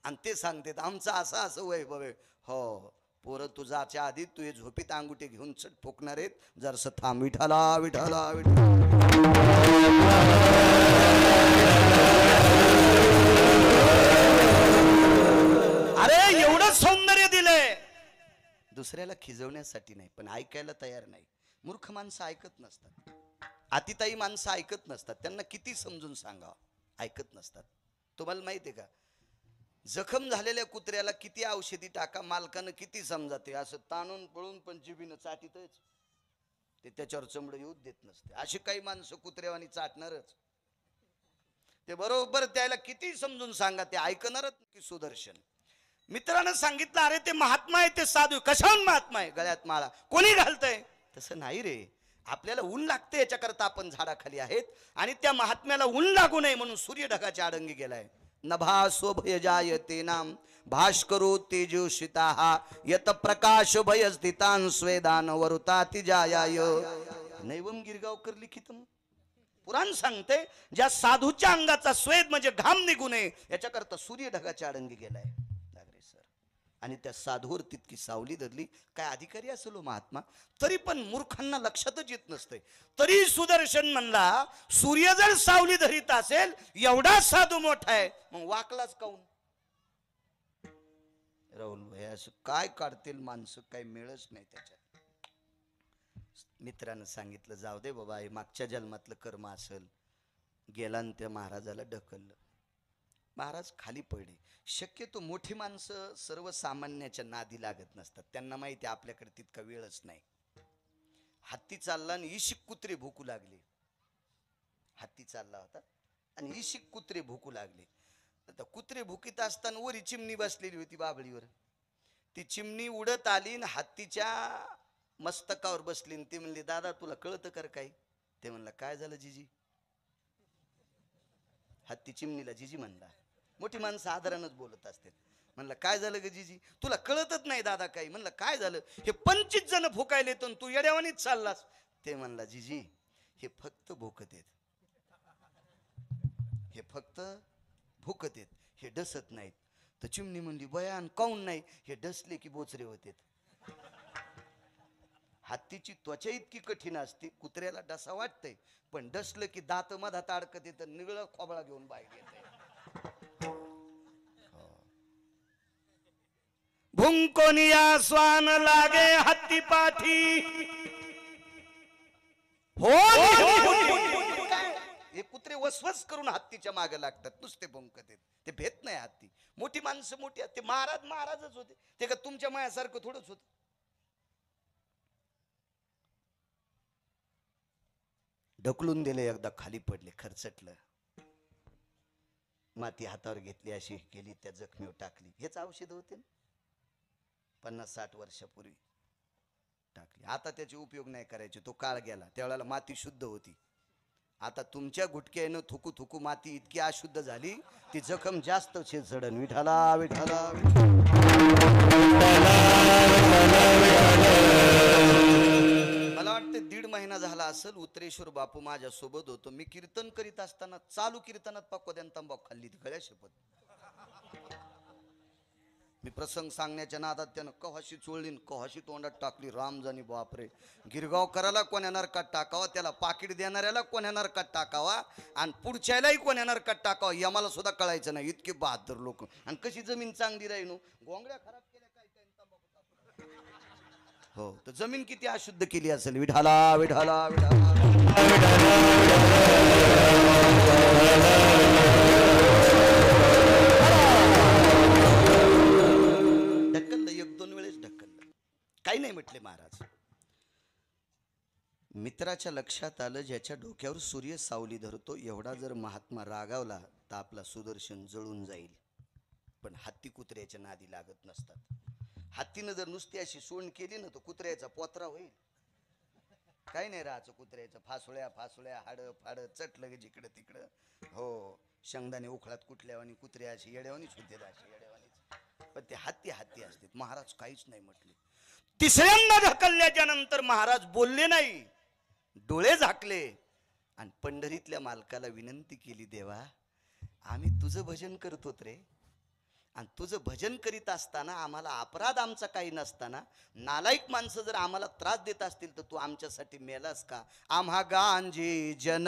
आणि ते सांगते आमचं असं वैभव आहे. हो पोरं, तुझ्याच्या आधी तू हे झोपीत अंगुठी घेऊन चट फुकणार आहेत, जरसं थांब. विठाला विठाला अरे एवढं सौंदर्य दिलंय दुसऱ्याला खिजवण्यासाठी नाही, पण ऐकायला तयार नाही. मूर्ख माणसं ऐकत नसतात, अतिताई माणसं ऐकत नसतात. त्यांना किती समजून सांगावं, ऐकत नसतात. तुम्हाला माहिती आहे का, जखम झालेल्या कुत्र्याला किती औषधी टाका, मालकानं किती समजाते, असं ताणून पळून पण जिबीनं चाटीतच, ते त्याच्यावर चमडं येऊच देत नसते. अशी काही माणसं कुत्र्यावानी चाटणारच. ते बरोबर त्याला किती समजून सांगा, ते ऐकणारच की. सुदर्शन मित्रानं सांगितलं, अरे ते महात्मा आहे, ते साधू. कशाहून महात्मा आहे? गळ्यात माळा. कोणी घालतंय? तसं नाही रे, आपल्याला ऊन लागते याच्याकरता आपण झाडाखाली आहेत, आणि त्या महात्म्याला ऊन लागू नये म्हणून सूर्य ढगाच्या आडंगी गेलाय. नभा शोभय जायते नाम भास्करो तेजोषिता यत प्रकाश भय स्थितान स्वेदान वरुताति जायाय नैवम गिरगावकर लिखितम. पुराण सांगते, ज्या साधूच्या अंगाचा स्वेद म्हणजे घाम निघू नये याच्याकरता सूर्य ढगाच्या आडंगी गेलाय. आणि त्या साधूवर तितकी सावली धरली. काय अधिकारी असेल महात्मा, तरी पण मूर्खांना लक्षातच येत नसते. तरी सुदर्शन म्हणला, सूर्य जर सावली धरीत असेल, एवढा साधू मोठा आहे, मग वाकलाच काऊन? राहुल भाई असं काय काढतील माणसं, काही मिळच नाही त्याच्यात. मित्रानं सांगितलं, जाऊ दे बाबा, हे मागच्या जन्मातलं कर्म असेल. गेला आणि त्या महाराजाला ढकललं. महाराज खाली पडले. शक्यतो मोठी माणसं सर्वसामान्याच्या नादी लागत नसतात, त्यांना माहिती आपल्याकडे तितका वेळच नाही. हत्ती चालला आणि इशिक कुत्रे भुकू लागले. हत्ती चालला होता आणि इशिक कुत्रे भुकू लागले. आता कुत्रे भुकीत असताना वरी चिमणी बसलेली होती बाबळीवर. ती चिमणी उडत आली आणि हत्तीच्या मस्तकावर बसली. ती म्हणली, दादा तुला कळतं कर काय? ते म्हणला, काय झालं जिजी? हत्ती चिमणीला जिजी म्हणला. मोठी माणसं आदरानच बोलत असतात. म्हणलं, काय झालं ग जिजी? तुला कळतच नाही दादा काही. म्हणलं, काय झालं? हे 25 जण भुकायले तर तू येड्यावानीच चाललास. ते म्हणला, जिजी हे फक्त भुकत आहेत, हे फक्त भुकत आहेत, हे डसत नाहीत. तर चिमणी म्हणली, बयान काऊन नाही? हे डसले की बोचरे होते. हत्तीची त्वचा इतकी कठीण असते, कुत्र्याला डसा वाटतंय, पण डसलं की दात मधात अडकत येतं, निगळं खोबळा घेऊन बाहेर येत. भुंकोनिया स्वान लागे हत्ती पाठी हो. हे कुत्रे वसवस करून हत्तीच्या मागे लागतात, नुसते भुंकत येत, ते भेट नाही हत्ती. मोठी माणसं मोठी ते महाराज महाराजच होते, ते का तुमच्या मायासारखं थोडंच होत. ढकलून दिले, एकदा खाली पडले, खरचटलं, माती हातावर घेतली, अशी केली, त्या जखमीवर टाकली. हेच औषध होते 50-60 वर्षापूर्वी टाकली. आता त्याचे उपयोग नाही करायचे, तो काळ गेला, त्यावेळेला माती शुद्ध होती. आता तुमच्या गुटक्यानं थुकू थुकू माती इतकी अशुद्ध झाली, ती जखम जास्त झडण. विठाला विठाला. मला वाटतं 1.5 महिना झाला असेल, उत्तरेश्वर बापू माझ्या सोबत होतो. मी कीर्तन करीत असताना चालू कीर्तनात पक्वाद्यान तंबाखू खाल्ली, ती गळ्या शपथ. मी प्रसंग सांगण्याच्या नादात त्यानं कहाशी चोळली, कहाशी तोंडात टाकली. राम जाणी बापरे, गिरगाव करायला कोण्या नरकात टाकावा, त्याला पाकिट देणाऱ्याला कोण्या नरकात टाकावा, आणि पुढच्यालाही कोण्या नरकात टाकावा, याला सुद्धा कळायचं नाही. इतके बहादर लोक. आणि कशी जमीन चांगली राहील, गोंगड्या खराब केल्या काय काय तंबाखू. हो, तर जमीन किती अशुद्ध केली असेल. विठाला विठाला विठाला. ढकललं, 1-2 वेळेस ढकललं, काही नाही म्हटले महाराज. मित्राच्या लक्षात आलं, ज्याच्या डोक्यावर सूर्य सावली धरतो, एवढा जर महात्मा रागावला तर आपला सुदर्शन जळून जाईल. पण हत्ती कुत्र्याच्या नादी लागत नसतात. हत्तीनं जर नुसती अशी सोंड केली ना, तर कुत्र्याचा पोत्रा होईल. काही नाही राहायचं कुत्र्याचं, फासुळ्या फासुळ्या, हाड फाड चटलं गे जिकडं तिकडं. हो, शेंगदाणे उखळात कुठल्यावानी कुत्रे अशी येड्यावानीच होते, अशी येड्यावानीच. पण ते हत्ती हत्ती असते. महाराज काहीच नाही म्हटले. तिसऱ्यांदा ढकलल्याच्या नंतर महाराज बोलले नाही, डोळे झाकले आणि पंढरीतल्या मालकाला विनंती केली, देवा आम्ही तुझं भजन करतो रे, आणि तुझं भजन करीत असताना आम्हाला अपराध आमचा काही नसताना नालायक माणसं जर आम्हाला त्रास देत असतील, तर तू आमच्यासाठी मेलास का? आम्हा गांजी जन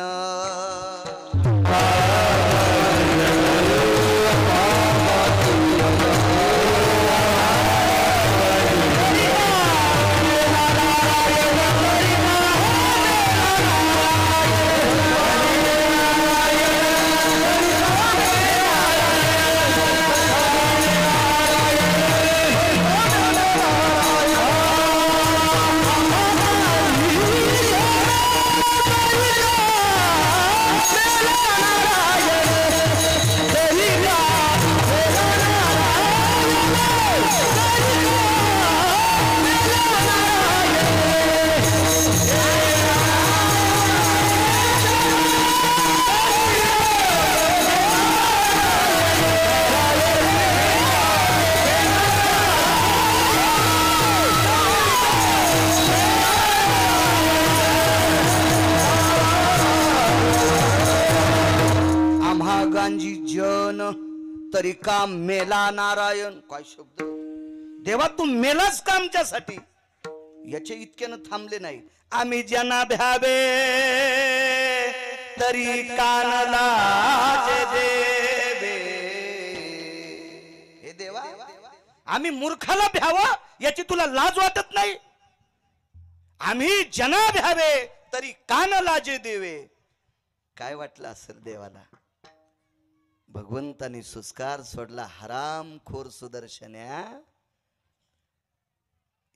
तरी का मेला नारायण. काय शब्द देवा, तू मेलाच का आमच्यासाठी? याचे इतक्यानं थांबले नाही. आम्ही ज्यांना भ्यावे तरी कानला देवे. हे देवा, आम्ही मूर्खाला भ्यावं याची तुला लाज वाटत नाही? आम्ही ज्यांना भ्यावे तरी कान लाजे देवे. काय वाटलं असेल देवाला? भगवंतानी सुस्कार सोडला. हरामखोर सुदर्शन्या,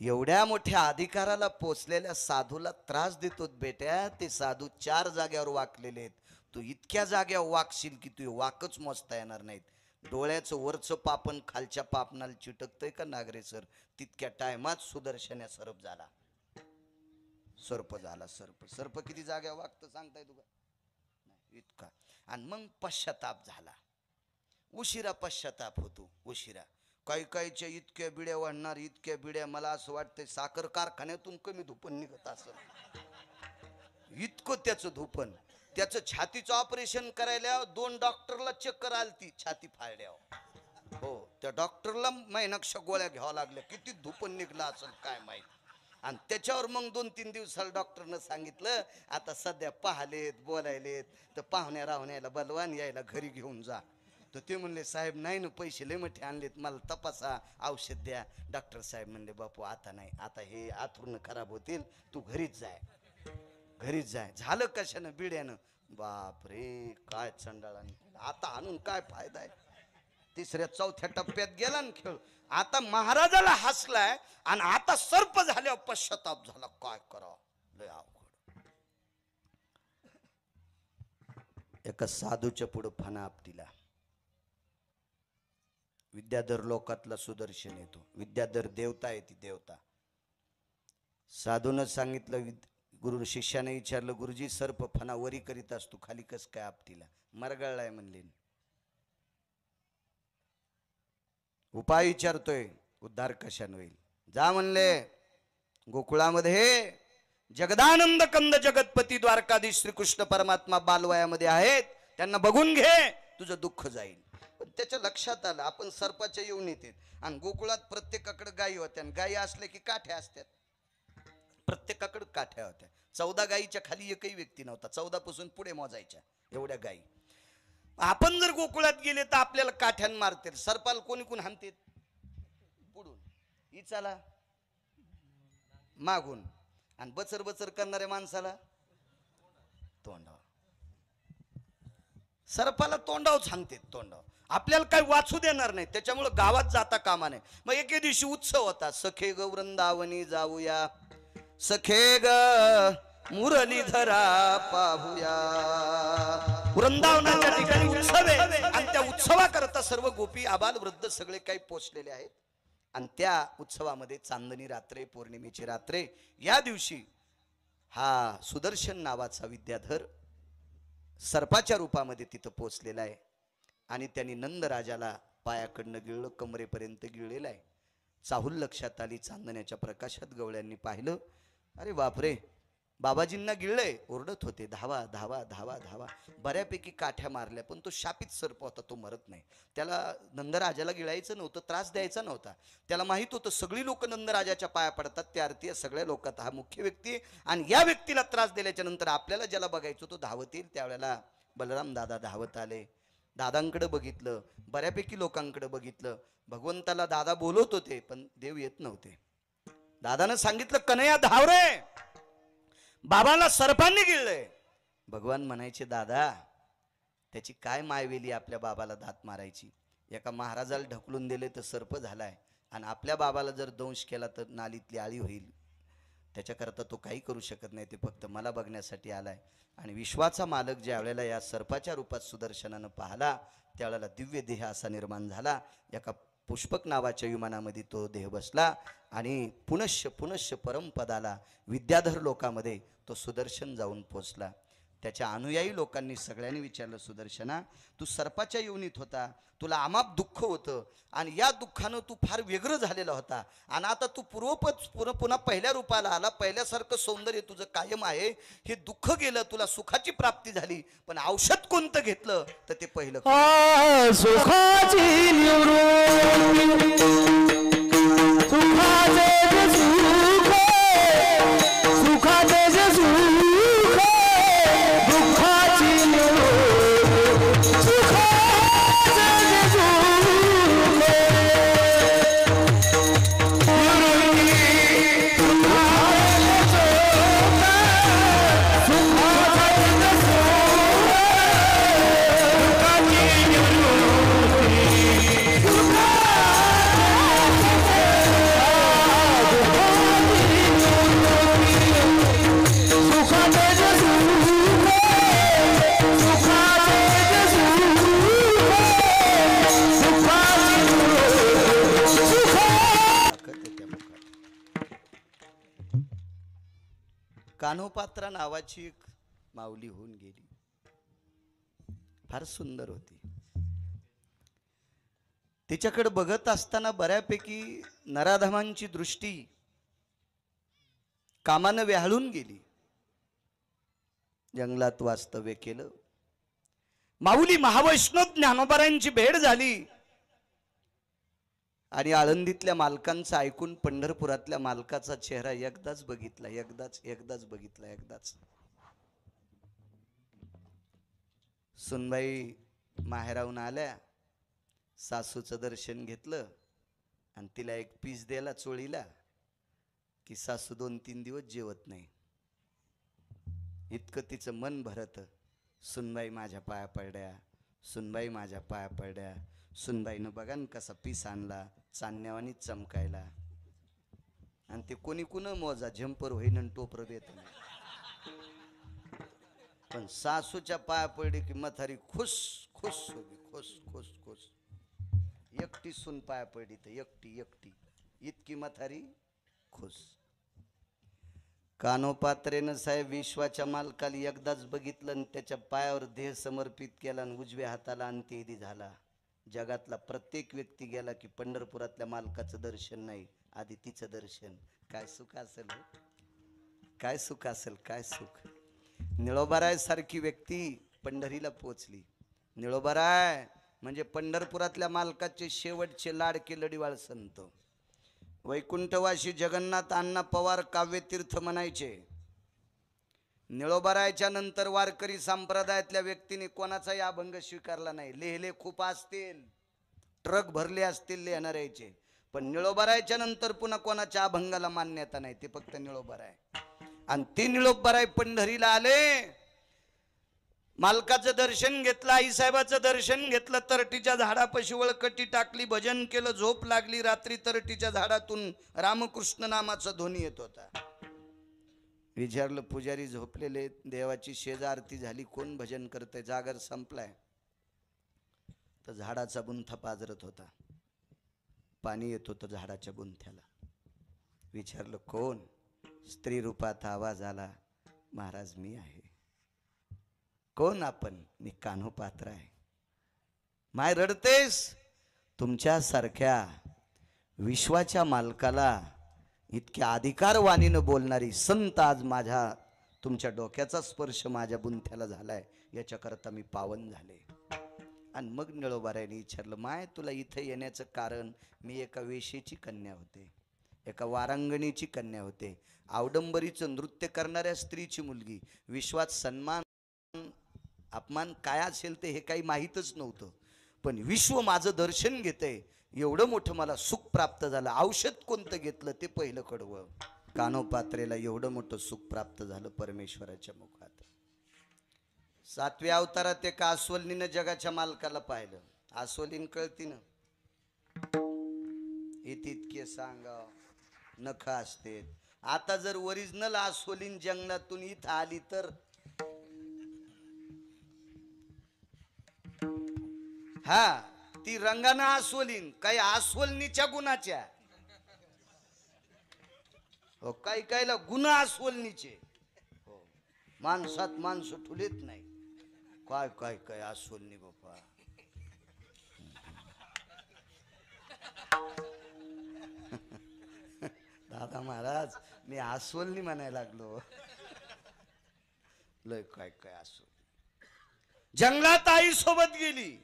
एवढ्या मोठ्या अधिकाराला पोचलेल्या साधूला त्रास देतो बेट्या. ते साधू 4 जाग्यावर वाकलेले आहेत. तू इतक्या जाग्यावर वाकशील की तू वाकच मोजता येणार नाहीत. डोळ्याचं वरचं पापण खालच्या पापणाला चिटकतंय का नागरे सर? तितक्या टायमात सुदर्शन्या सर्प झाला. सर्प झाला. सर्प किती जाग्यावर वागतं सांगताय तुला? इतका. आणि मग पश्चाताप झाला. उशिरा पश्चाताप होतो, उशिरा. काही काहीच्या इतक्या बिड्या वाढणार, इतक्या बिड्या, मला असं वाटतंय साखर कारखान्यातून कमी धुपण निघत असं. इतकं त्याचं धुपण. त्याचं छातीचं ऑपरेशन करायला 2 डॉक्टरला चक्कर आलती छाती फाळल्यावर. हो, त्या डॉक्टरला महिनाक्ष गोळ्या घ्यावा लागल्या. किती धुपण निघलं असेल काय माहित. आणि त्याच्यावर मग 2-3 दिवसाला डॉक्टरनं सांगितलं आता सध्या पाहलेत बोलायलेत तर पाहुण्या राहुण्याला बलवान यायला घरी घेऊन जा. तर ते म्हणले साहेब नाही ना पैसे लय मोठे आणलेत मला तपासा औषध द्या. डॉक्टर साहेब म्हणले बापू आता नाही आता हे आथरून खराब होतील तू घरीच जाय घरीच जाय. झालं कशानं बिड्यानं. बाप रे काय चंडाळाने आता आणून काय फायदा आहे. 3ऱ्या-4थ्या टप्प्यात गेला ना खेळ. आता महाराजाला हसलाय आणि आता सर्प झाल्यावर पश्चाताप झाला काय करावं लय अवघड. एका साधूच्या पुढे फणा आपटीला. विद्याधर लोकातला सुदर्शन येतो. विद्याधर देवता आहे ती देवता. साधूनं सांगितलं गुरु शिष्याने विचारलं गुरुजी सर्प फणा वरी करीत असतो खाली कस काय आपटीला. मरगळलाय म्हणले. उपाय विचारतोय उद्धार कशाने होईल. जा म्हणले गोकुळामध्ये जगदानंद कंद जगतपती द्वारकाधीश श्रीकृष्ण परमात्मा बालवयामध्ये आहेत त्यांना बघून घे तुझं दुःख जाईल. पण त्याच्या लक्षात आलं आपण सर्पाच्या येऊन येते आणि गोकुळात प्रत्येकाकडे गायी होत्या आणि गायी असल्या की काठ्या असतात. प्रत्येकाकडे काठ्या होत्या. 14 गायीच्या खाली एकही व्यक्ती नव्हता. 14 पासून पुढे मोजायच्या एवढ्या गायी. आपण जर गोकुळात गेले तर आपल्याला काठ्यान मारते. सर्पाल कोणी कोण हाणते पुढून इचाला मागून आणि बचर बचर करणाऱ्या माणसाला तोंडावर. सर्पाला तोंडावच हाणते तोंडावर. आपल्याला काही वाचू देणार नाही त्याच्यामुळे गावात जाता कामा नाही. मग एके दिवशी उत्सव होता. सखे ग वृंदावनी जाऊया सखे ग मुरलीधरा पाहूया. वृंदावनाच्या ठिकाणी उत्सव आहे आणि त्या उत्सवाकरता सर्व गोपी आबाल वृद्ध सगळे काही पोचलेले आहेत. आणि त्या उत्सवामध्ये चांदणी रात्र पौर्णिमेची रात्र या दिवशी हा सुदर्शन नावाचा विद्याधर सर्पाच्या रूपामध्ये तिथं पोचलेला आहे. आणि त्यांनी नंद राजाला पायाकडनं गिळलं कमरेपर्यंत गिळलेलं आहे. चाहूल लक्षात आली. चांदण्याच्या प्रकाशात गवळ्यांनी पाहिलं अरे बापरे बाबाजींना गिळलंय. ओरडत होते धावा धावा धावा धावा. बऱ्यापैकी काठ्या मारल्या पण तो शापित सर्प होता तो मरत नाही. त्याला नंदराजाला गिळायचं नव्हतं त्रास द्यायचा नव्हता. त्याला माहित होतं सगळी लोक नंदराजाच्या पाया पडतात त्या अर्थी सगळ्या लोकात हा मुख्य व्यक्ती आणि या व्यक्तीला त्रास दिल्याच्या नंतर आपल्याला ज्याला बघायचं तो धावत येईल. त्यावेळेला बलराम दादा धावत आले. दादांकडे बघितलं बऱ्यापैकी लोकांकडे बघितलं. भगवंताला दादा बोलवत होते पण देव येत नव्हते. दादानं सांगितलं कन्हैया धाव रे बाबाला सर्पांनी गिळलंय. भगवान म्हणायचे दादा त्याची काय मायवेली आपल्या बाबाला दात मारायची. एका महाराजाला ढकलून दिले तर सर्प झालाय आणि आपल्या बाबाला जर दंश केला तर नालीतली आळी होईल. त्याच्याकरता तो काही करू शकत नाही. ते फक्त मला बघण्यासाठी आलाय. आणि विश्वाचा मालक ज्या वेळेला या सर्पाच्या रूपात सुदर्शनानं पाहला त्यावेळेला दिव्य देह असा निर्माण झाला. एका पुष्पक नावाच्या विमानामध्ये तो देह बसला आणि पुनश्च परमपदाला विद्याधर लोकामध्ये तो सुदर्शन जाऊन पोचला. त्याच्या अनुयायी लोकांनी सगळ्यांनी विचारलं सुदर्शना तू सर्पाच्या योनीत होता तुला अमाप दुःख होतं आणि या दुःखानं तू फार वेगळं झालेला होता आणि आता तू पुन्हा पहिल्या रूपाला आला. पहिल्यासारखं सौंदर्य तुझं कायम आहे. हे दुःख गेलं तुला सुखाची प्राप्ती झाली पण औषध कोणतं घेतलं तर ते पहिलं सुखाची कान्होपात्रा नावाची एक माऊली होऊन गेली. फार सुंदर होती. तिच्याकडे बघत असताना बऱ्यापैकी नराधमांची दृष्टी कामानं व्याहळून गेली. जंगलात वास्तव्य केलं. माऊली महावैष्णव ज्ञानोबारांची भेट झाली. आणि आळंदीतल्या मालकांचं ऐकून पंढरपुरातल्या मालकाचा चेहरा एकदाच बघितला, एकदाच बघितला, एकदाच. सुनबाई माहेराहून आल्या, सासूचं दर्शन घेतलं आणि तिला एक पीस द्यायला चोळीला की सासू 2-3 दिवस जेवत नाही. इतकं तिचं मन भरत. सुनबाई माझ्या पाया पडल्या, सुनबाई माझ्या पाया पडल्या. सुनबाईनं बघा न कसा पीस आणला, चांदण्यावानी चमकायला. आणि ते कोणी कुण मोजा, झंपर होईन टोपर देत नाही. पण सासूच्या पाया पडली की म्हातारी खुश खुश होती, खुश खुश खुश. एकटी सून पाया पडली तर एकटी इतकी म्हातारी खुश. कानोपात्रेनं साहेब विश्वाच्या मालकाला एकदाच बघितलं आणि त्याच्या पायावर देह समर्पित केला आणि उजव्या हाताला अंत्यविधी झाला. जगातला प्रत्येक व्यक्ती गेला की पंढरपुरातल्या मालकाचं दर्शन नाही, आधी तिचं दर्शन. काय सुख असेल, काय सुख असेल, काय सुख. निळोबाराय सारखी व्यक्ती पंढरीला पोचली. निळोबाराय म्हणजे पंढरपुरातल्या मालकाचे शेवटचे लाडके लढीवाळ संत. वैकुंठवासी जगन्नाथ अण्णा पवार काव्यतीर्थ म्हणायचे. निळोबारायच्या नंतर वारकरी संप्रदायातल्या व्यक्तीने कोणाचाही अभंग स्वीकारला नाही. लिहिले खूप असतील, ट्रक भरले असतील लिहिणाऱ्याचे, पण निळोबारायच्या नंतर पुन्हा कोणाच्या अभंगाला मान्यता नाही. ते फक्त निळोबाराय. आणि ते निळोबाराय पंढरीला आले, मालकाचं दर्शन घेतलं, आईसाहेबाचं दर्शन घेतलं. तरटीच्या झाडापाशी वळकटी टाकली, भजन केलं, झोप लागली. रात्री तरटीच्या झाडातून रामकृष्ण नामाचा ध्वनी येत होता. विचारलं, पुजारी झोपलेले, देवाची शेज आरती झाली, कोण भजन करतंय? जागर संपलाय. तर झाडाचा बुंथा पाजरत होता, पाणी येत होतं झाडाच्या बुंथ्याला. विचारलं, कोण? स्त्री रूपात आवाज आला, महाराज मी आहे. कोण आपण? मी कान्होपात्र आहे. माय रडतेस? तुमच्यासारख्या विश्वाच्या मालकाला इतक्या अधिकारवाणीनं बोलणारी संत आज माझ्या तुमच्या डोक्याचा स्पर्श माझ्या बुंथ्याला झालाय, याच्याकरता मी पावन झाले. आणि मग निळोबारायने विचारलं, माय तुला इथं येण्याचं कारण? मी एका वेशीची कन्या होते, एका वारांगणीची कन्या होते, आवडंबरीचं नृत्य करणाऱ्या स्त्रीची मुलगी. विश्वात सन्मान अपमान काय असेल ते हे काही माहीतच नव्हतं, पण विश्व माझं दर्शन घेतंय एवढं मोठं मला सुख प्राप्त झालं. औषध कोणतं घेतलं ते पहिलं कडवं. कानोपात्रेला एवढं मोठं सुख प्राप्त झालं परमेश्वराच्या मुखात. 7व्या अवतारात एका अस्वलीनं जगाच्या मालकाला पाहिलं. अस्वलीन कळती ना, इतके सांगा नख असते. आता जर ओरिजिनल अस्वलीन जंगलातून इथं आली तर हा, ती रंगानं अस्वलीन, काही अस्वलनीच्या गुणाच्या, हो काही कायला गुण अस्वलनीचे. हो, माणसात माणसं ठुलेत नाही. काय काय काय अस्वलनी बापा. दादा महाराज मी अस्वलनी म्हणायला लागलो. लय काय काय अस्वल. जंगलात आई सोबत गेली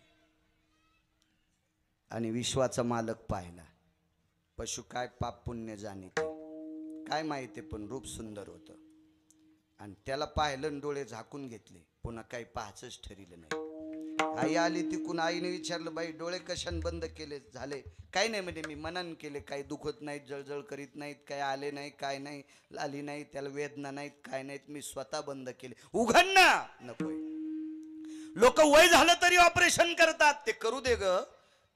आणि विश्वाचा मालक पाहिला. पशु काय पाप पुण्य जाणीते काय माहिती, पण रूप सुंदर होतं. आणि त्याला पाहिलं, डोळे झाकून घेतले, पुन्हा काही पाहायचंच ठरिलं नाही. आई आली तिकून. आईने विचारलं, बाई डोळे कशाने बंद केले? झाले काही नाही म्हणजे मी मनान केले, काही दुखत नाहीत, जळजळ करीत नाहीत, काही आले नाही, काय नाही, आली नाही, त्याला वेदना नाहीत, काय नाहीत, मी स्वतः बंद केले. उघड ना. नकोय. लोक वय झालं तरी ऑपरेशन करतात, ते करू दे ग,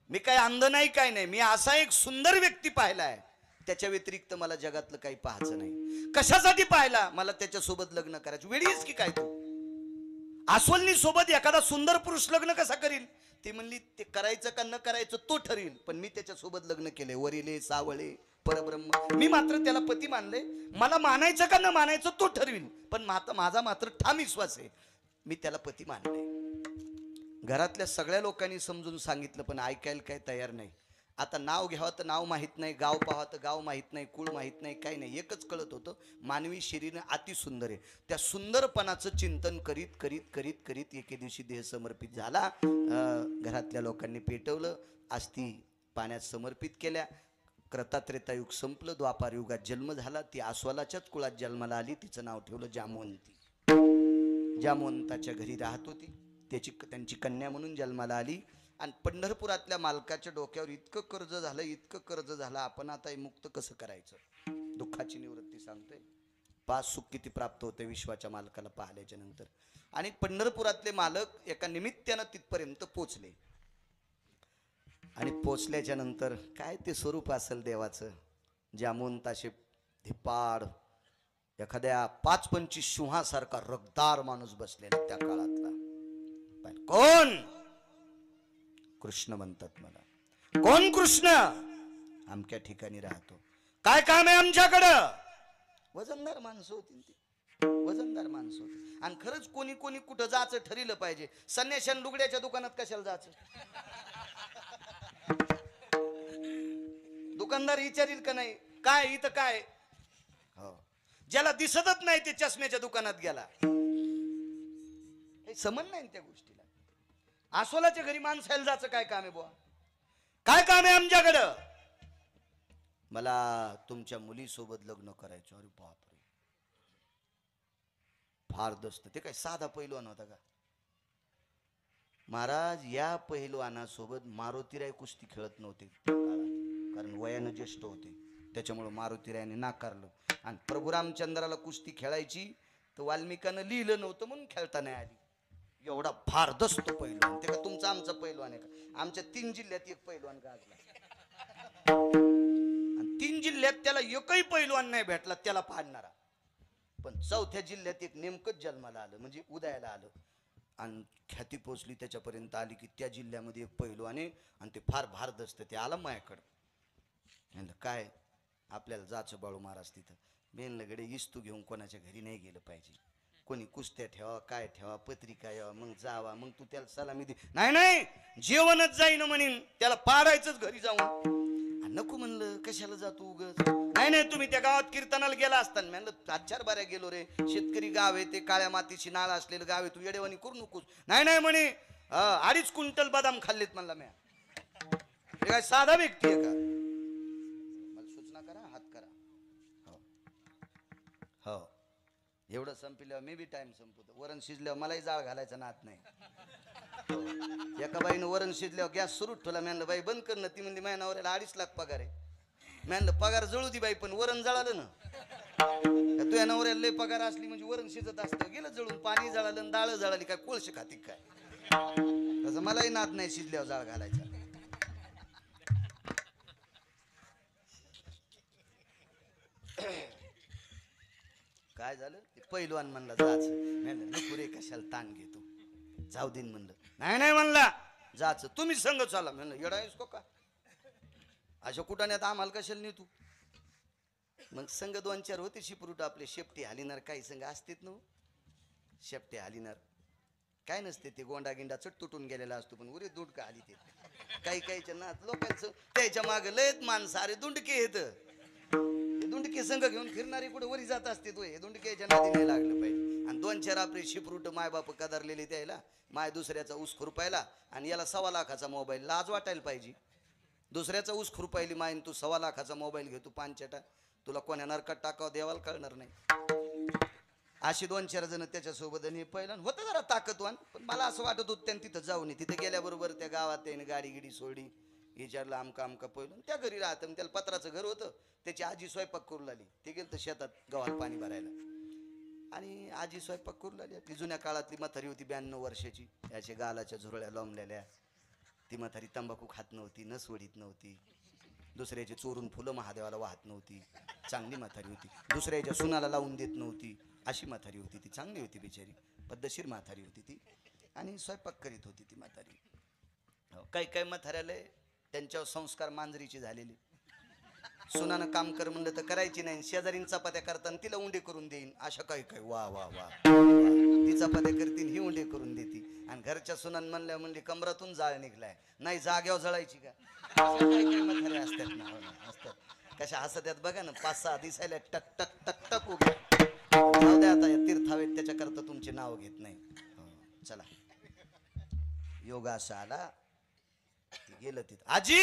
मी काय अंध नाही, काय नाही. मी असा एक सुंदर व्यक्ती पाहिलाय, त्याच्या व्यतिरिक्त मला जगातलं काही पाहायचं नाही. कशासाठी पाहिला? मला त्याच्यासोबत लग्न करायचं. वेळीच की काय तू? अस्वलनी सोबत एखादा सुंदर पुरुष लग्न कसा करील? ती म्हणली, ते करायचं का न करायचं तो ठरेल, पण मी त्याच्यासोबत लग्न केले. वरिले सावळे परब्रह्म, मी मात्र त्याला पती मानले. मला मानायचं का न मानायचं तो ठरविल, पण माझा मात्र ठाम विश्वास आहे, मी त्याला पती मानले. घरातल्या सगळ्या लोकांनी समजून सांगितलं, पण ऐकायला काही तयार नाही. आता नाव घ्यावं तर नाव माहीत नाही, गाव पाहावं तर गाव माहीत नाही, कुळ माहीत नाही, काही नाही. एकच कळत होतं, मानवी शरीर अतिसुंदर आहे. त्या सुंदरपणाचं चिंतन करीत करीत करीत करीत एके दिवशी देह समर्पित झाला. घरातल्या लोकांनी पेटवलं, अस्थी पाण्यात समर्पित केल्या. कृतात्रेतायुग संपलं, द्वापार युगात जन्म झाला. ती आस्वालाच्याच कुळात जन्माला आली. तिचं नाव ठेवलं जामवंती. जामवंताच्या घरी राहत होती. त्यांची कन्या म्हणून जन्माला आली. आणि पंढरपुरातल्या मालकाच्या डोक्यावर इतकं कर्ज झालं, इतकं कर्ज झालं, आपण आता मुक्त कसं करायचं. दुःखाची निवृत्ती सांगतोय. पाच सुख किती प्राप्त होते विश्वाच्या मालकाला पाहिल्याच्या नंतर. आणि पंढरपुरातले मालक एका निमित्तानं तिथपर्यंत पोचले. आणि पोचल्याच्या नंतर काय ते स्वरूप असेल देवाचं. जामवंताशे धिपाड एखाद्या 5-25 सिंहासारखा रगदार माणूस बसलेला त्या काळातला. कोण? कृष्ण म्हणतात मला. कोण कृष्ण? आमच्या ठिकाणी राहतो. काय काम आहे आमच्याकडं? वजनदार माणसं होती ती, वजनदार माणसं होती. आणि खरंच कोणी कोणी कुठं जायचं ठरलं पाहिजे. संन्याशान लुगड्याच्या दुकानात कशाला जायचं? दुकानदार विचारील का नाही काय इथं काय? हो, ज्याला दिसतच नाही ते चष्म्याच्या दुकानात गेला. समज नाही त्या गोष्टीला. आसोलाच्या घरी माणसाला जायचं काय काम आहे बुवा? काय काम आहे आमच्याकडं? मला तुमच्या मुलीसोबत लग्न करायचं. अरे बापरे, फार दस्त. ते काय साधा पैलवान होता का महाराज? या पैलवानासोबत मारुतीराय कुस्ती खेळत नव्हते कारण वयानं ज्येष्ठ होते. त्याच्यामुळे मारुतीरायाने नाकारलं. आणि प्रभू रामचंद्राला कुस्ती खेळायची तर वाल्मिकानं लिहिलं नव्हतं म्हणून खेळता नाही आली. एवढा फार दस्त पैलवान. ते का तुमचा आमचा पैलवान आहे का? आमच्या 3 जिल्ह्यात एक पैलवान गाजला. आणि 3 जिल्ह्यात त्याला एकही पैलवान नाही भेटला त्याला पाडणारा. पण 4थ्या जिल्ह्यात एक नेमकंच जन्माला आलं, म्हणजे उदयाला आलं. आणि ख्याती पोचली त्याच्यापर्यंत आली की त्या जिल्ह्यामध्ये एक पैलवान आहे आणि ते फार भारदस्त. ते आलं माझ्याकडं. म्हणलं काय आपल्याला जायचं बाळू महाराज तिथं. बेनलगडे इस्तू घेऊन कोणाच्या घरी नाही गेलं पाहिजे. कोणी कुस्त्या ठेवा, काय ठेवा, पत्रिका यावा, मग जावा, मग तू त्याला सलामी दे. नाही नाही, जेवणच जाईन म्हणीन, त्याला पाडायचंच घरी जाऊन. नको म्हणलं, कशाला जातो उगच. नाही नाही, तुम्ही त्या गावात कीर्तनाला गेला असताना. म्हणलं 4 बाऱ्या गेलो रे, शेतकरी गाव आहे ते, काळ्या मातीची नाळ असलेलं गाव आहे, तू येडेवानी करू नकोस. नाही नाही म्हणे, 2.5 क्विंटल बदाम खाल्लेत म्हणला म्या. हे काय साधा व्यक्ती आहे का? मला सूचना करा, हात करा. हो हो, एवढं संपल्यावर मी बी टाइम संपवतो. वरण शिजल्यावर मलाही जाळ घालायचा नात नाही. एका बाईनं वरण शिजल्यावर गॅस सुरू ठेवला. म्हणलं बाई बंद कर ना. ती म्हणली माझ्या नवऱ्याला 2.5 लाख पगार आहे. म्हणलं पगार जळू दे बाई, पण वरण जळालं ना. तुझ्या नवऱ्याला लय पगार असली म्हणजे वरण शिजत असतं. गेलं जळून. पाणी जळालं, डाळ जळाली, काय कोळशे खाती काय? तसं मलाही नात नाही शिजल्यावर जाळ घालायचा. काय झालं? ते पैलवान म्हणला जायचं. म्हणलं नको रे, कशाला ताण घेतो, जाऊ दिन म्हणलं. नाही नाही म्हणला, जायचं. तुम्ही संग चाला. म्हणलं येडा आहेस का? अशा कुठाण्यात आम्हाला कशाला नेतो? मग संघ 2-4 होते शिपरूट आपले. शेपटी हालिनार काही संघ असतेत ना. शेपटी हालिनार काय नसते, ते गोंडा गिंडा चट तुटून गेलेला असतो. पण उरे दुंडका आली ते काही काहीच्या ना लोकांचं. त्याच्या मागे लयत माणसं. अरे दुंडके येत, दुंडके संघ घेऊन फिरणारे कुठे वरी जात असते. तो हे दुंडक्याच्या नादी नाही लागलं पाहिजे. आणि 2-4 आपले शिपरूट मायबाप कदारलेले त्याला. माय दुसऱ्याचा ऊस खुरपायला आणि याला 1.25 लाखाचा मोबाईल. लाज वाटायला पाहिजे. दुसऱ्याचा ऊस खुरपायली मायन तू 1.25 लाखाचा मोबाईल घेतो. 5 तुला कोण्या नरकात टाकावं देवाला कळणार नाही. अशी 2-4 जण त्याच्यासोबत. आणि पहिलं होतं जरा ताकदवान, पण मला असं वाटत होतं त्यांनी तिथं जाऊ नये. तिथे गेल्याबरोबर त्या गावात त्याने गाडी गिडी सोडली. विचारलं आमका आमका पहिलं. त्या घरी राहतं. त्याला पत्राचं घर होतं. त्याची आजी स्वयंपाक करू लागली. ते गेलं तर शेतात गव्हाला पाणी भरायला. आणि आजी स्वयंपाक करू लागली. आपली जुन्या काळातली म्हातारी होती, 92 वर्षाची. याच्या गालाच्या झुरळ्या लोंबलेल्या. ती म्हातारी तंबाखू खात नव्हती, न सोडीत नव्हती. दुसऱ्याचे चोरून फुलं महादेवाला वाहत नव्हती. चांगली म्हातारी होती. दुसऱ्याच्या सुनाला लावून देत नव्हती. अशी म्हातारी होती ती. चांगली होती बिचारी, पद्धतशीर म्हातारी होती ती. आणि स्वयंपाक करीत होती ती म्हातारी. काही काही म्हाताऱ्याला त्यांच्यावर संस्कार मांजरीचे झालेले. सुनानं काम कर म्हणलं तर करायची नाही. शेजारीन चपात्या करताना तिला उंडे करून देईन. अशा काही काही वा वा वा. ती चपात्या करतील, ही उंडे करून देती. आणि घरच्या सुनान म्हणल्या म्हणजे कमरातून जाळ निघलाय. नाही जाग्यावर जळायची का? काही काही म्हातारे असतात ना, असतात. कशा हसत्यात बघा ना. 5-6 दिसायला टक टक टक टक उभे. जाऊ द्या आता, या तीर्थावेत त्याच्याकरता तुमचे नाव घेत नाही. चला, योगा असा आला. गेलं तिथं. आजी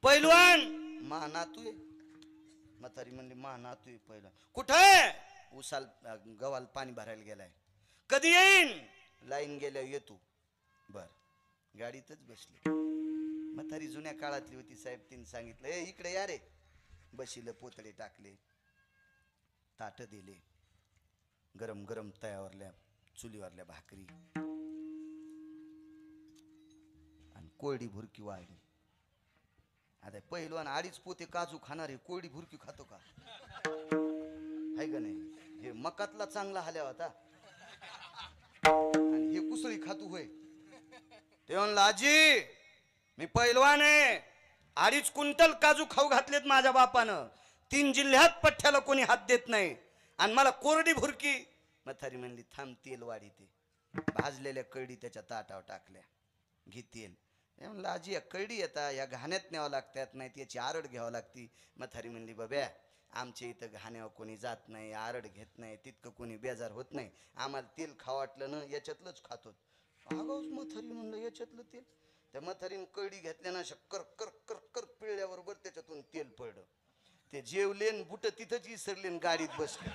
पैलवान मा नातू आहे. म्हातारी म्हणली मा नातू आहे पैलवान. कुठे? उसाल गव्हाल पाणी भरायला गेलाय. कधी येईन? लाईन गेल्या येतो. बर गाडीतच बसली. म्हातारी जुन्या काळातली होती साहेब. तिने सांगितलं ए इकडे या रे. बशीला पोतळे टाकले, ताट दिले, गरम गरम तयावरल्या चुलीवरल्या भाकरी आणि कोरडी भुरकी वाढली. आता पहिलवान 2.5 पोते काजू खाणारे कोरडी भुरकी खातो का? आहे का नाही? हे मकातला चांगला हाल्या होता आणि हे कुसळी खातू होय. ते म्हणलं आजी मी पहिलवान आहे. 2.5 क्विंटल काजू खाऊ घातलेत माझ्या बापानं. 3 जिल्ह्यात पठ्ठ्याला कोणी हात देत नाही आणि मला कोरडी भुरकी. म्हातारी म्हणली थांब तेल वाढी. ते भाजलेल्या कळडी त्याच्या ताटावर टाकल्या. घे तेल. म्हणलं आजी या कळडी येतात या घाण्यात न्यावं लागतात, नाही याची आरड घ्यावं लागती. म्हातारी म्हणली बाब्या आमच्या इथं घाण्यावर कोणी जात नाही, आरड घेत नाही, तितकं कोणी बेजार होत नाही. आम्हाला तेल खावं वाटलं ना याच्यातलंच खातो. आगाऊच म्हातारी म्हणलं याच्यातलं तेल. त्या म्हातारीने कळडी घेतल्या ना शक्कर कर कर कर पिळल्याबरोबर त्याच्यातून तेल पडलं. ते जेवलेन बुट तिथंच विसरले गाडीत बसले.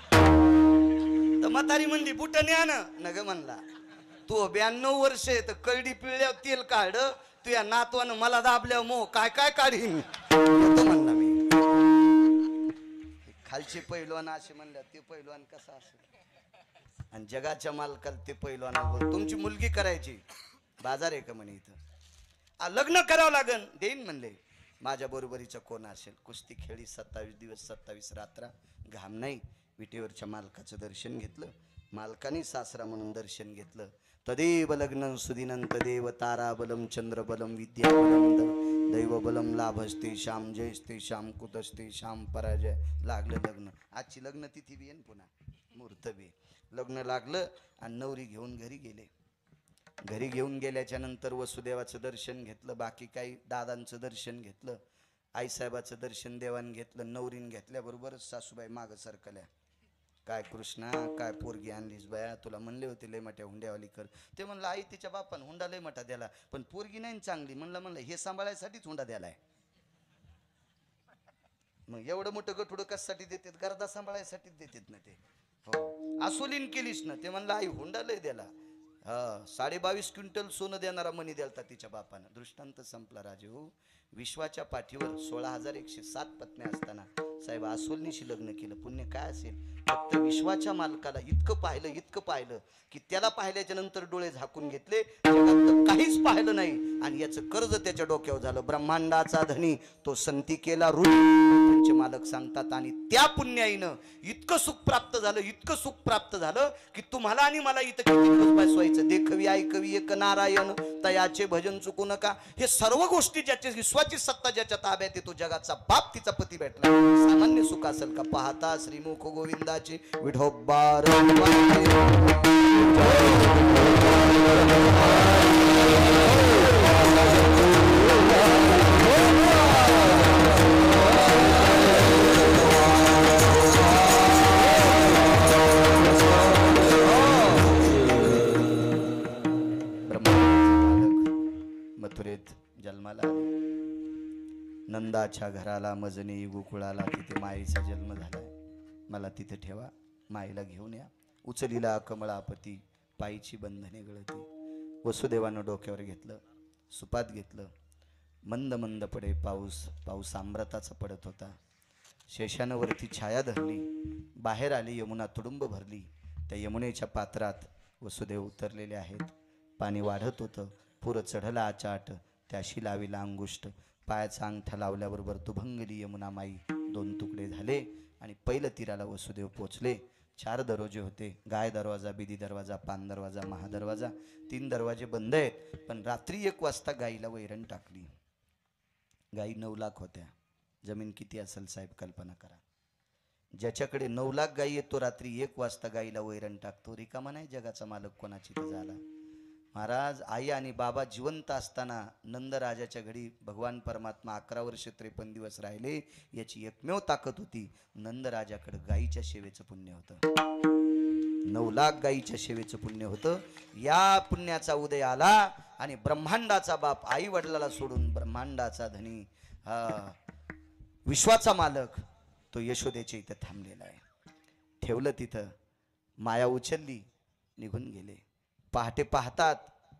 तर म्हातारी म्हणली बुट न्या ना. नग म्हणला तू 92 वर्ष आहे तर कळडी पिळल्यावर तेल काढ. तुझ्या नातवानं मला दाबल्यावर मो काय काय काढीन म्हणला मी. खालचे पैलवान असे म्हणल्या ते पैलवान कसा असेल आणि जगाच्या मालकाला ते पैलवान बोल तुमची मुलगी करायची बाजार आहे का म्हणे इथं लग्न करावं लागन. देईन म्हणले. माझ्या बरोबरीचं कोण असेल? कुस्ती खेळी 27 दिवस 27 रात्र. घाम नाही. विटेवरच्या मालकाचं दर्शन घेतलं. मालकाने सासरा म्हणून दर्शन घेतलं. तदेव लग्न सुदिनं तदेव ताराबलम चंद्रबलम विद्याबलम दैवबलम लाभस्ते श्याम जयस्ते श्याम कुतस्ते श्याम पराजय. लागलं लग्न. आजची लग्न तिथी बी येईन पुन्हा मुहूर्त बी. लग्न लागलं आणि नवरी घेऊन घरी गेले. घरी घेऊन गेल्याच्या नंतर वसुदेवाचं दर्शन घेतलं. बाकी काही दादांचं दर्शन घेतलं. आईसाहेबाचं दर्शन देवान घेतलं. नवरीन घेतल्याबरोबरच सासूबाई मागं सरकल्या. काय कृष्णा काय पोरगी आणलीस बाया? तुला म्हणले होते लय मोठ्या हुंड्यावाली कर. ते म्हणलं आई तिच्या बापान हुंडा लय मोठा द्याला पण पोरगी नाही चांगली. म्हणलं हे सांभाळायसाठीच हुंडा द्यालाय. मग एवढं मोठं गठुडं कशासाठी देतात? गरदा सांभाळायसाठीच देतात ना ते. हो आसोलीन केलीस ना. ते म्हणलं आई हुंडा लय द्याला. 22.5 क्विंटल सोनं देणारा मनी द्यालता तिच्या बापानं. दृष्टांत संपला राजू. विश्वाच्या पाठीवर 16,107 पत्न्या असताना साहेब आसोलनीशी लग्न केलं. पुण्य काय असेल? फक्त विश्वाच्या मालकाला इतकं पाहिलं की त्याला पाहिल्याच्या नंतर डोळे झाकून घेतले. जगात काहीच पाहिलं नाही आणि याचं कर्ज त्याच्या डोक्यावर झालं. ब्रह्मांडाचा धनी तो संती केला ऋणी. त्यांचे मालक सांगतात आणि त्या पुण्याईनं इतकं सुख प्राप्त झालं की तुम्हाला आणि मला इथं किती दिवस बसवायचं. देखवी ऐकवी एक नारायण तयाचे भजन चुकू नका. हे सर्व गोष्टी ज्याच्या विश्वाची सत्ता ज्याच्या ताब्यात येतो जगाचा बाप तिचा पती भेटला. सामान्य सुख असेल का? पाहता श्रीमुख गोविंदाचे विठोबार. मथुरेत जन्माला आले. नंदाच्या घराला मजनी गोकुळाला तिथे माईचा जन्म झालाय. मला तिथे ठेवा. माईला घेऊन या. उचलीला कमळापती पायीची बंधने गळती. वसुदेवानं डोक्यावर घेतलं. सुपात घेतलं. मंद मंद पडे पाऊस अमृताचा पडत होता. शेषानं वरती छाया धरली. बाहेर आली. यमुना तुडुंब भरली. त्या यमुनेच्या पात्रात वसुदेव उतरलेले आहेत. पाणी वाढत होतं. पुरं चढला आचाट. त्याशी लाविला अंगुष्ट. पायाचा अंगठा लावल्याबरोबर दुभंगली यमुना माई. 2 तुकडे झाले आणि पहिलं तीराला वसुदेव पोचले. 4 दरवाजे होते. गाय दरवाजा, बिदी दरवाजा, पान दरवाजा, महादरवाजा. 3 दरवाजे बंद आहेत. पण रात्री 1 वाजता गाईला वैरण टाकली. गाई 9 लाख होत्या. जमीन किती असेल साहेब कल्पना करा. ज्याच्याकडे 9 लाख गाई येतो रात्री 1 वाजता गाईला वैरण टाकतो. रिकामा नाही जगाचा मालक कोणाची तर झाला. महाराज आई आणि बाबा जिवंत असताना नंदराजाच्या घरी भगवान परमात्मा 11 वर्ष 53 दिवस राहिले. याची एकमेव ताकद होती. नंदराजाकडे गाईच्या सेवेचं पुण्य होतं. 9 लाख गाईच्या सेवेचं पुण्य होतं. या पुण्याचा उदय आला आणि ब्रह्मांडाचा बाप आई वडिलाला सोडून ब्रह्मांडाचा धनी हा विश्वाचा मालक तो यशोदेच्या इथं थांबलेला आहे. ठेवलं तिथं, माया उचलली, निघून गेले. पहाटे पाहतात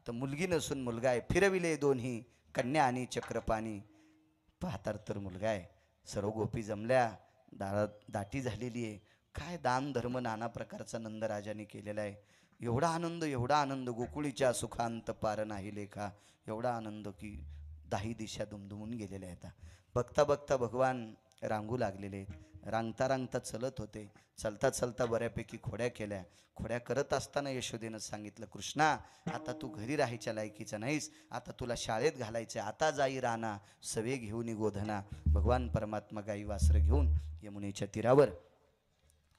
तर मुलगी नसून मुलगा आहे. फिरविले दोन्ही कन्या आणि चक्रपाणी, पाहतात तर मुलगा आहे. सर्व गोपी जमल्या, दाटी झालेली आहे. काय दान धर्म नाना प्रकारचा नंदराजाने केलेला आहे. एवढा आनंद गोकुळीच्या सुखांत पार नाही लेखा. एवढा आनंद की दाही दिशा दुमदुमून गेलेल्या आहेत. बघता बघता भगवान रांगू लागलेले आहेत. रांगता रांगता चलत होते. चलता चलता बऱ्यापैकी खोड्या केल्या. खोड्या करत असताना यशोदेनं सांगितलं, कृष्णा आता तू घरी राहायच्या लायकीचा नाहीस, आता तुला शाळेत घालायचं. आता जाई राणा सवे घेऊन गोधना. भगवान परमात्मा गाई वासरं घेऊन यमुनेच्या तीरावर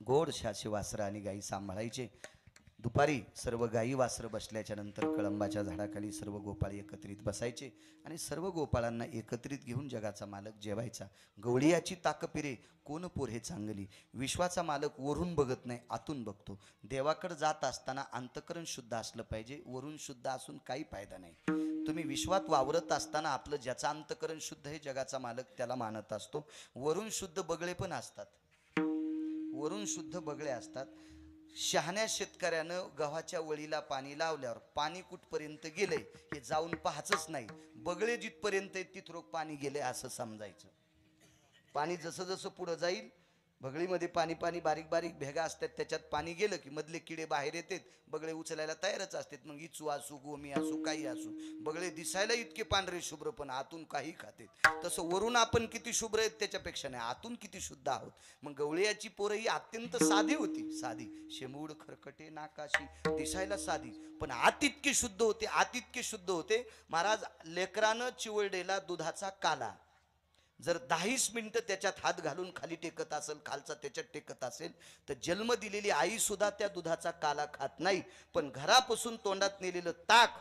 गोडशाचे वासरं आणि गाई सांभाळायचे. दुपारी सर्व गाई वासरं बसल्याच्या नंतर कळंबाच्या झाडाखाली सर्व गोपाळ एकत्रित बसायचे आणि सर्व गोपाळांना एकत्रित घेऊन जगाचा मालक जेवायचा. गवळीयाची ताकपिरे कोण पोर हे चांगली. विश्वाचा मालक वरून बघत नाही, आतून बघतो. देवाकडे जात असताना अंतकरण शुद्ध असलं पाहिजे. वरून शुद्ध असून काही फायदा नाही. तुम्ही विश्वात वावरत असताना आपलं ज्याचं अंतकरण शुद्ध हे जगाचा मालक त्याला मानत असतो. वरून शुद्ध बगळे पण असतात, वरून शुद्ध बगळे असतात. शहाण्या शेतकऱ्यानं गव्हाच्या वळीला पाणी लावल्यावर पाणी कुठपर्यंत गेले हे जाऊन पाहायचंच नाही. बगळे जिथपर्यंत तिथरोग पाणी गेले असं समजायचं. पाणी जसं जसं पुढं जाईल, बगळीमध्ये पाणी पाणी बारीक बारीक भेगा असतात, त्याच्यात पाणी गेलं की मधले किडे बाहेर येतात. बगळे उचलायला तयारच असतात. मग इचू असू, गोमी असू, काही असू. बगळे दिसायला इतके पांढरे शुभ्र पण आतून काही खातात. तसं वरून आपण किती शुभ्र आहेत त्याच्यापेक्षा नाही, आतून किती शुद्ध आहोत. मग गवळीयाची पोरं ही अत्यंत साधी होती. साधी, शेमूड खरकटे नाकाशी, दिसायला साधी पण आत इतके शुद्ध होते, आत इतके शुद्ध होते. महाराज लेकरानं चिवळलेला दुधाचा काला जर 10 मिनिटं त्याच्यात हात घालून खाली टेकत असेल, खालचा त्याच्यात टेकत असेल, तर जन्म दिलेली आई सुद्धा त्या दुधाचा काला खात नाही. पण घरापासून तोंडात नेलेलं ताक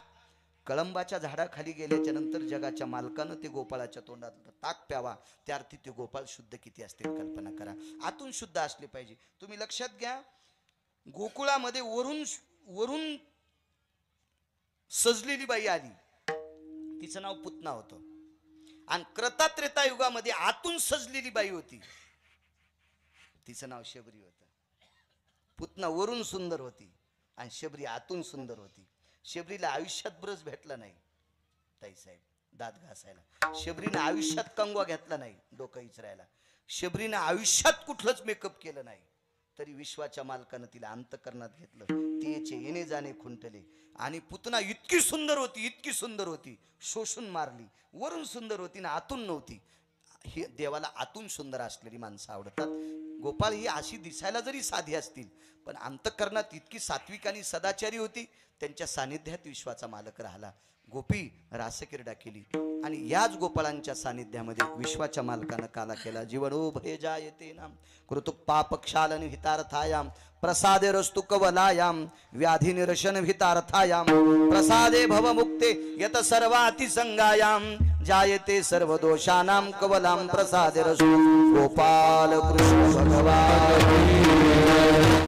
कळंबाच्या झाडाखाली गेल्याच्या नंतर जगाच्या मालकानं ते गोपाळाच्या तोंडात ताक प्यावा. त्या अर्थी ते गोपाळ शुद्ध किती असते कल्पना करा. आतून शुद्ध असले पाहिजे. तुम्ही लक्षात घ्या, गोकुळामध्ये वरून सजलेली बाई आली, तिचं नाव पुतना होतं. आणि क्रता युगामध्ये आतून सजलेली बाई होती, तिचं नाव शबरी होतं. पुतना वरून सुंदर होती आणि शबरी आतून सुंदर होती. शबरीला आयुष्यात ब्रश भेटला नाही ताईसाहेब दात घासायला. शबरीनं आयुष्यात कंगवा घेतला नाही डोकं इचरायला. शबरीनं आयुष्यात कुठलंच मेकअप केलं नाही. तरी विश्वाच्या मालकानं तिला अंतकरणात घेतलं. तिचे येणे जाणे खुंटले. आणि पुतना इतकी सुंदर होती, इतकी सुंदर होती, शोषून मारली. वरून सुंदर होती ना आतून नव्हती. ही देवाला आतून सुंदर असलेली माणसं आवडतात. गोपाळ ही अशी दिसायला जरी साधी असतील पण अंतकरणात इतकी सात्विक आणि सदाचारी होती. त्यांच्या सानिध्यात विश्वाचा मालक राहिला. गोपी रासक्रीडा केली आणि याच गोपाळांच्या सानिध्यामध्ये विश्वाच्या मालकानं काला केला. जीवनो भय जायते नाम कृतु पाप क्षालन हितार्थायाम प्रसादे रस्तु कवलायाम व्याधी निरशन हितार्थायाम प्रसादे भव मुक्ते यत सर्वाति संगायाम जायते सर्व दोषानाम कवलाम प्रसादे रस्तु. गोपाल कृष्ण भगवान.